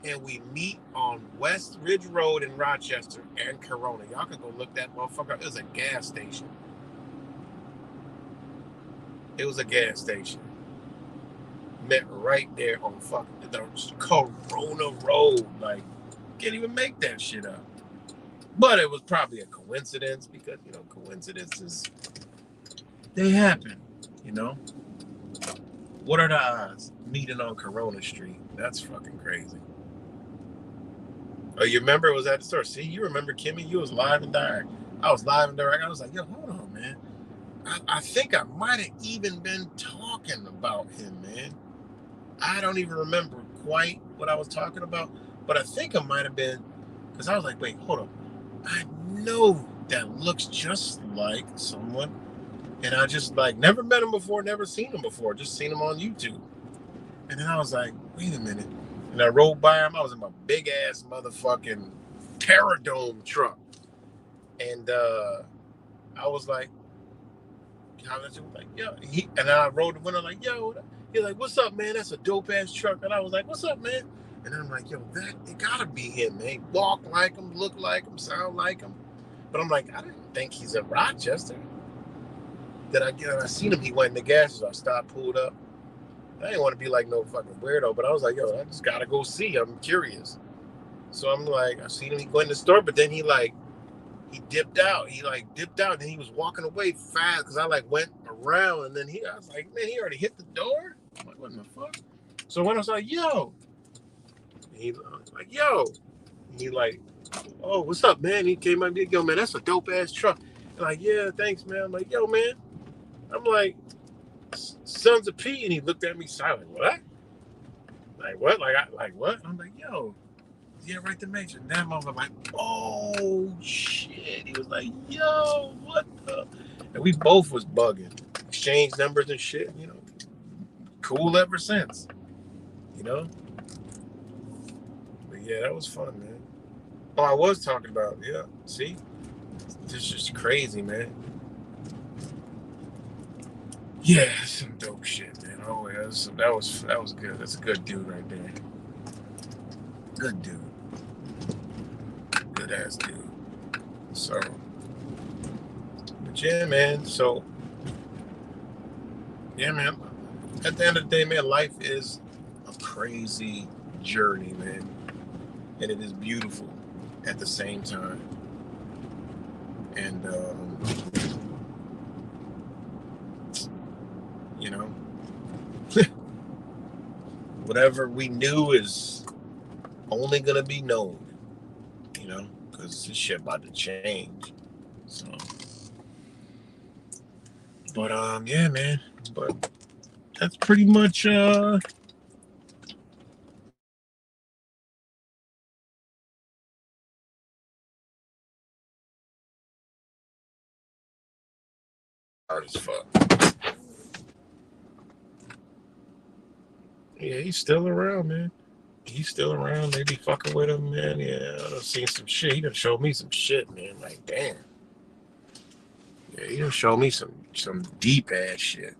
Speaker 2: and we meet on West Ridge Road in Rochester and Corona. Y'all can go look that motherfucker up. It was a gas station. It was a gas station. Met right there on fucking the Corona Road. Like, can't even make that shit up. But it was probably a coincidence because, coincidences, they happen, What are the odds? Meeting on Corona Street. That's fucking crazy. Oh, you remember it was at the store? See, you remember Kimmy? You was live and direct. I was live and direct. I was like, yo, hold on, man. I think I might have even been talking about him, man. I don't even remember quite what I was talking about, but I think I might have been, because I was like, wait, hold on. I know that looks just like someone, and I just like never met him before, never seen him before, just seen him on YouTube. And then I was like, wait a minute. And I rode by him. I was in my big ass motherfucking Terradome truck. And I was like, yo. And I rolled the window like, yo. He's like, what's up, man? That's a dope ass truck. And I was like, what's up, man? And I'm like, yo, it gotta be him, man. He walk like him, look like him, sound like him. But I'm like, I didn't think he's in Rochester. Then I seen him. He went in the gas, so I stopped, pulled up. I didn't want to be like no fucking weirdo, but I was like, yo, I just gotta go see. I'm curious. So I'm like, I seen him. He go in the store, but then he dipped out. He dipped out, and then he was walking away fast because I went around, and then I was like, man, he already hit the door. I'm like, what in the fuck? So when I was like, yo, he like, yo, he like, oh, what's up, man? He came up, yo, man, that's a dope ass truck. And like, yeah, thanks, man. I'm like, yo, man. I'm like, Sons of P, and he looked at me silent. What? Like what? Like what? I'm like, yo. Yeah, right the major. And that motherfucker like, oh shit. He was like, yo, what the? And we both was bugging. Exchange numbers and shit, you know. Cool ever since. You know? But yeah, that was fun, man. Oh, I was talking about, yeah. See? This is just crazy, man. Yeah, some dope shit, man. Oh, yeah, that was good. That's a good dude right there. Good dude. Good ass dude. So, but yeah, man. So, yeah, man. At the end of the day, man, life is a crazy journey, man, and it is beautiful at the same time. And you know, whatever we knew is only gonna be known. You know, because this shit about to change. So, but yeah, man. But that's pretty much hard as fuck. Yeah, he's still around, man. He's still around. They be fucking with him, man. Yeah, I done seen some shit. He done showed me some shit, man. Like, damn. Yeah, he done showed me some deep ass shit.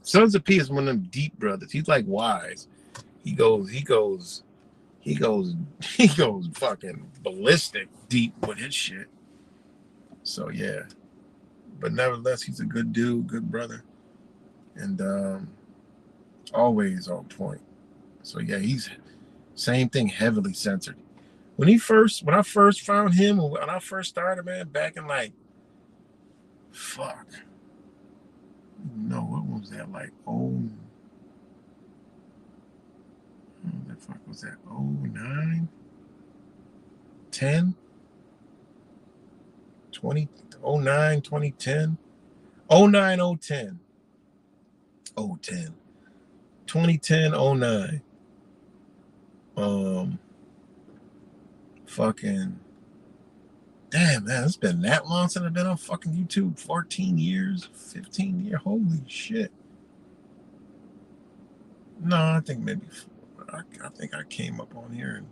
Speaker 2: Sons of P is one of them deep brothers. He's like wise. He goes, he goes, he goes, he goes fucking ballistic deep with his shit. So yeah. But nevertheless, he's a good dude, good brother. And always on point. So yeah, he's same thing, heavily censored. When I first found him, when I first started, man, back in like, fuck, no, what was that like? Oh, what the fuck was that? Oh, 09, 10, 20, oh, 09, 2010, oh, 09, oh, 10, oh, 10, 2010, oh, 09, um, fucking, damn, man, it's been that long since I've been on fucking YouTube. 14 years, 15 years, holy shit. No, I think maybe, I think I came up on here in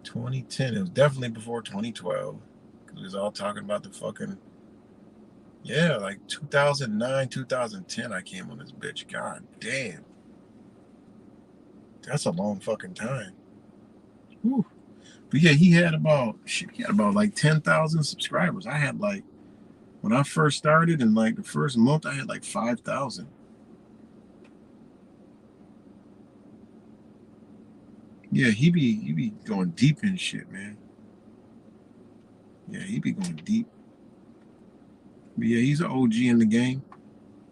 Speaker 2: 2010. It was definitely before 2012. Because we was all talking about the fucking, yeah, like 2009, 2010, I came on this bitch. God damn. That's a long fucking time. Whew. But yeah, he had about like 10,000 subscribers. I had like, when I first started in like the first month, I had like 5,000. Yeah, he be going deep in shit, man. Yeah, he be going deep. But yeah, he's an OG in the game.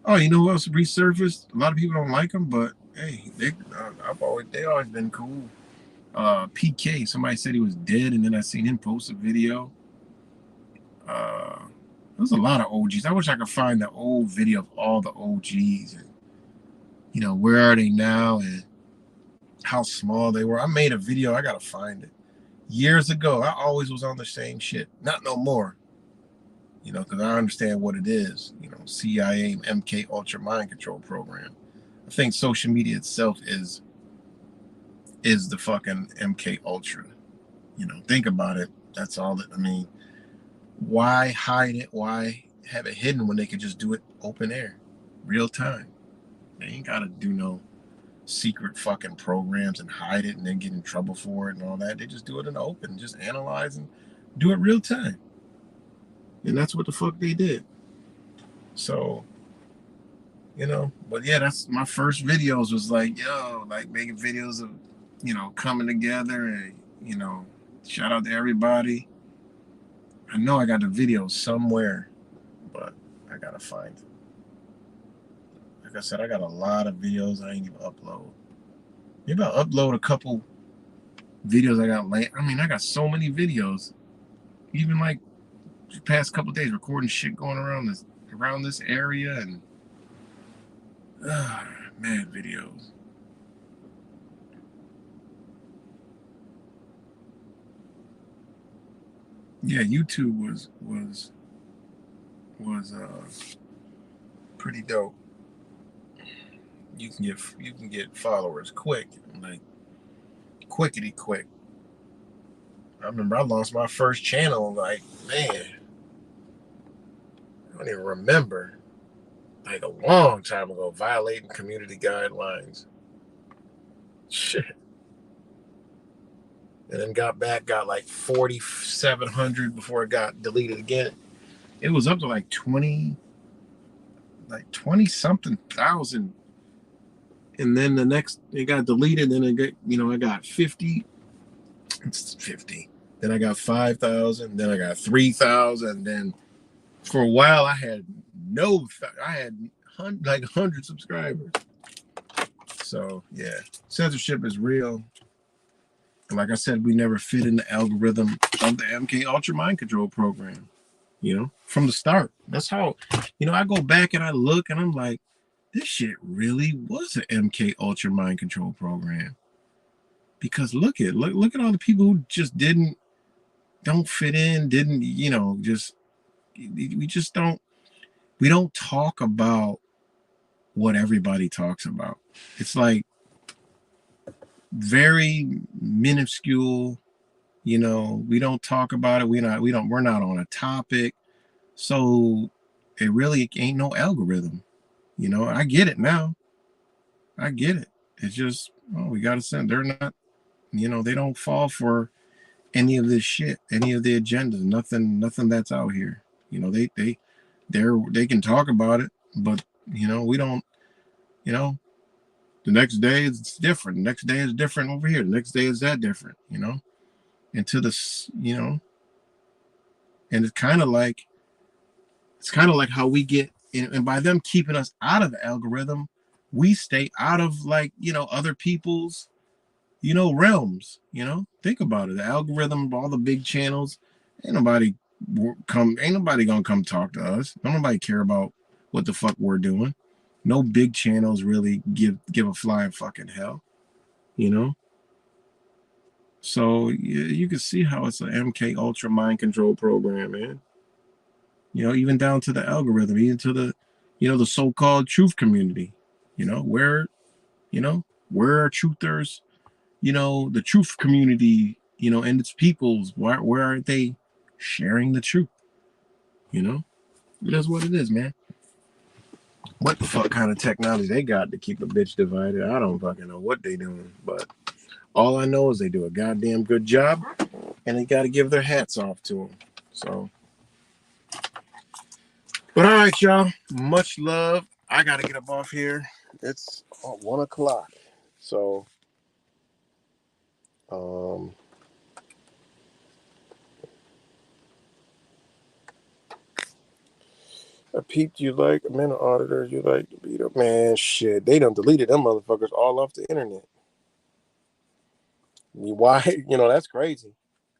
Speaker 2: Oh, you know who else resurfaced? A lot of people don't like him, but hey, they always been cool. PK, somebody said he was dead, and then I seen him post a video. Uh, there's a lot of OGs. I wish I could find the old video of all the OGs, and where are they now and how small they were. I made a video. I gotta find it. Years ago, I always was on the same shit. Not no more. Because I understand what it is. CIA, MK Ultra mind control program. I think social media itself is the fucking MK Ultra. Think about it. That's all that I mean. Why hide it? Why have it hidden when they could just do it open air, real time? They ain't gotta do no secret fucking programs and hide it and then get in trouble for it and all that. They just do it in the open, just analyze and do it real time. And that's what the fuck they did. So, but yeah, that's my first videos was like, yo, like making videos of, coming together and, shout out to everybody. I know I got the video somewhere, but I gotta find it. Like I said, I got a lot of videos I ain't even upload. Maybe I'll upload a couple videos I got late. I mean, I got so many videos. Even like the past couple days recording shit going around this area and mad videos. Yeah, YouTube was pretty dope. You can get followers quick, like quickety quick. I remember I lost my first channel. Like, man, I don't even remember. Like a long time ago, violating community guidelines. Shit. And then got back, got like 4,700 before it got deleted again. It was up to like 20 something thousand. And then the next, it got deleted. Then I got 50. It's 50. Then I got 5,000. Then I got 3,000. Then for a while, I had like 100 subscribers. So yeah, censorship is real. Like I said, we never fit in the algorithm of the MK Ultra Mind Control program. From the start. That's how, I go back and I look and I'm like, this shit really was an MK Ultra Mind Control program. Because look at all the people who just don't fit in, didn't, just we just we don't talk about what everybody talks about. It's like very minuscule. We don't talk about it. We're not on a topic. So it really ain't no algorithm. I get it now. I get it. It's just, we got to send. They're not, they don't fall for any of this shit, any of the agendas, nothing that's out here. They can talk about it, but we don't. You know, the next day it's different. The next day is different over here. The next day is that different. And to this, and it's kind of like how we get, and by them keeping us out of the algorithm, we stay out of like other people's realms. Think about it. The algorithm of all the big channels, ain't nobody ain't nobody gonna come talk to us. Don't nobody care about what the fuck we're doing. No big channels really give a flying fucking hell. you know so you can see how it's an MK Ultra mind control program, man. Even down to the algorithm, even to the so-called truth community. Where where are truthers, the truth community, and its peoples, where aren't they sharing the truth? you know that's what it is, man. What the fuck kind of technology they got to keep a bitch divided? I don't fucking know what they doing, but all I know is they do a goddamn good job, and they got to give their hats off to them. So, but all right, y'all. Much love. I got to get up off here. It's 1 o'clock. So, um, I peeped you like a minute auditor. You like to beat up, man. Shit, they done deleted them motherfuckers all off the internet. Why? That's crazy.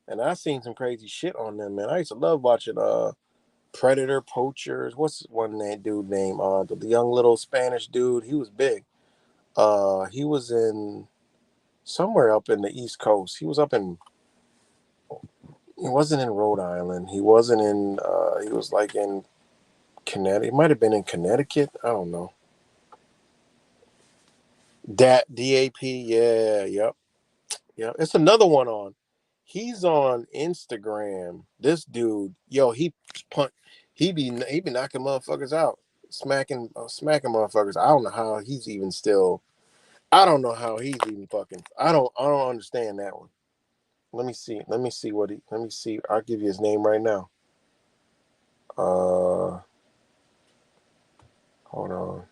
Speaker 2: And I seen some crazy shit on them, man. I used to love watching Predator, Poachers. What's one that dude name? The young little Spanish dude. He was big. He was in somewhere up in the East Coast. He was up in. He wasn't in Rhode Island. He wasn't in. He was like in Connecticut. It might have been in Connecticut. I don't know. Dat DAP. Yeah. Yep. Yeah. It's another one on. He's on Instagram. This dude, yo, he be knocking motherfuckers out, smacking motherfuckers. I don't know how he's even still. I don't know how he's even fucking. I don't understand that one. Let me see. Let me see what he. Let me see. I'll give you his name right now. Hold on.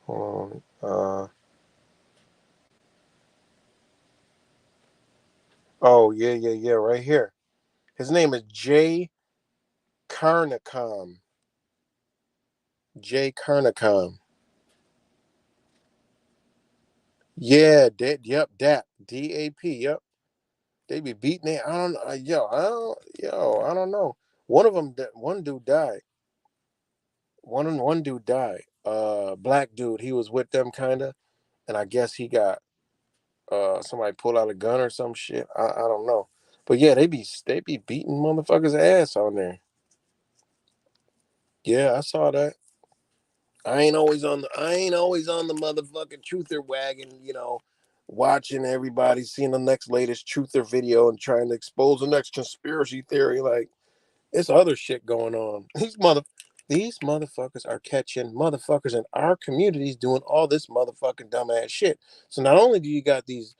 Speaker 2: Hold on. Oh yeah. Right here. His name is Jay Karnacom. Jay Karnacom. Yeah, yep, DAP, DAP, yep. They be beating it. I don't, I don't know. One of them, one dude died. One dude died. Black dude. He was with them, kinda, and I guess he got somebody pull out a gun or some shit. I don't know. But yeah, they be beating motherfuckers' ass on there. Yeah, I saw that. I ain't always on the motherfucking truther wagon, watching everybody seeing the next latest truther video and trying to expose the next conspiracy theory. Like, it's other shit going on. These motherfuckers are catching motherfuckers in our communities doing all this motherfucking dumbass shit. So not only do you got these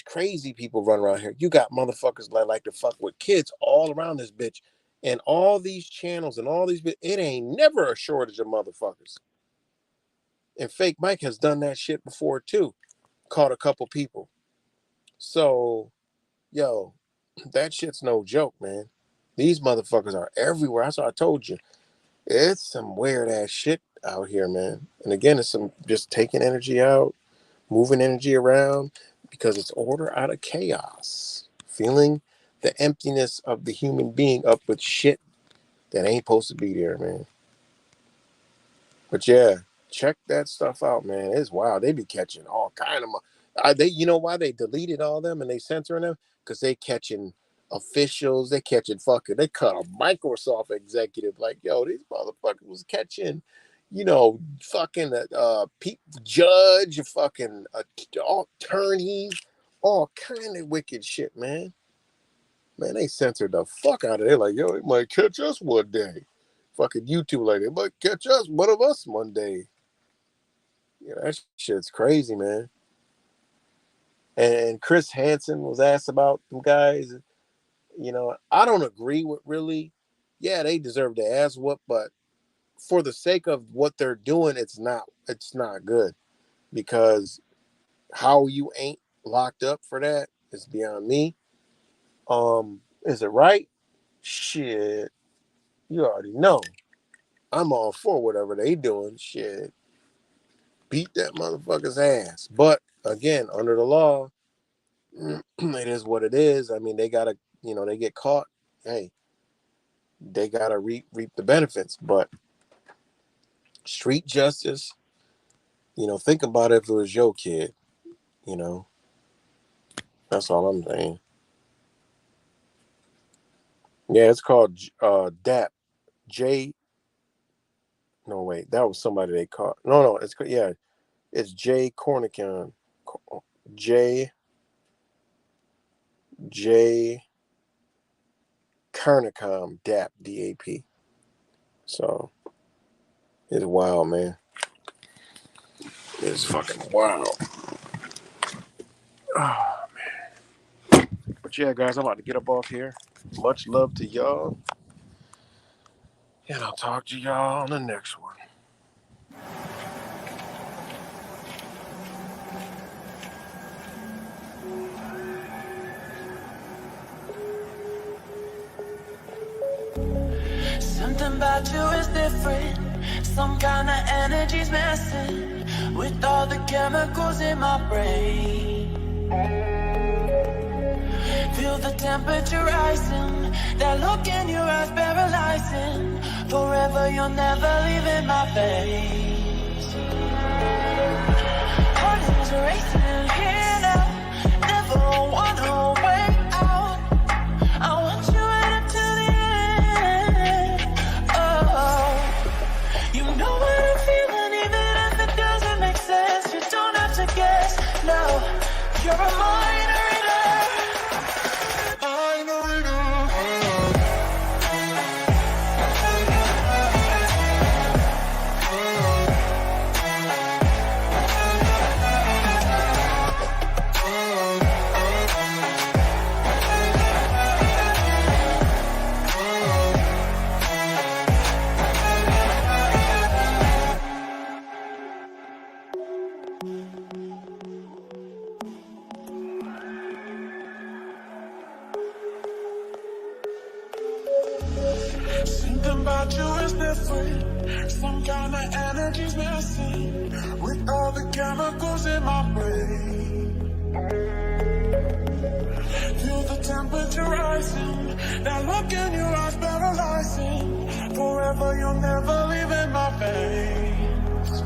Speaker 2: crazy people running around here, you got motherfuckers that like to fuck with kids all around this bitch. And all these channels and all these, it ain't never a shortage of motherfuckers. And Fake Mike has done that shit before too. Caught a couple people. So, yo, that shit's no joke, man. These motherfuckers are everywhere. That's what I told you. It's some weird ass shit out here, man. And again, it's some just taking energy out, moving energy around because it's order out of chaos. Feeling the emptiness of the human being up with shit that ain't supposed to be there, man. But yeah, check that stuff out, man. It's wild. They be catching all kind of. You know why they deleted all them and they censoring them? Because they catching officials. They catching fucking. They cut a Microsoft executive like, yo, these motherfuckers was catching, fucking judge, fucking attorneys, all kind of wicked shit, man. Man, they censored the fuck out of it. Like, yo, they might catch us one day. Fucking YouTube, like, they might catch us, one of us one day. Yeah, that shit's crazy, man. And Chris Hansen was asked about them guys. I don't agree with really. Yeah, they deserve the ass whoop, but for the sake of what they're doing, it's not good. Because how you ain't locked up for that is beyond me. Is it right? Shit. You already know. I'm all for whatever they doing. Shit. Beat that motherfucker's ass. But again, under the law, it is what it is. I mean, they gotta, they get caught. Hey, they gotta reap the benefits. But street justice, think about it if it was your kid. That's all I'm saying. Yeah, it's called DAP. No, wait, that was somebody they caught. No, it's Jay Cornican. Jay Carnicom, DAP, DAP. So, it's wild, man. It's fucking wild. Oh, man. But yeah, guys, I'm about to get up off here. Much love to y'all. And I'll talk to y'all on the next one.
Speaker 1: Something about you is different. Some kind of energy's messing with all the chemicals in my brain. Feel the temperature rising. That look in your eyes paralyzing. Forever you'll never leave in my face. Heart is racing here now. Never wanna way out. I want you right up to the end. Oh, you know what I'm feeling, even if it doesn't make sense. You don't have to guess. No, you're a minor. Something about you is different. Some kind of energy's missing with all the chemicals in my brain. Feel the temperature rising. That look in your eyes paralyzing. Forever you'll never leave in my veins.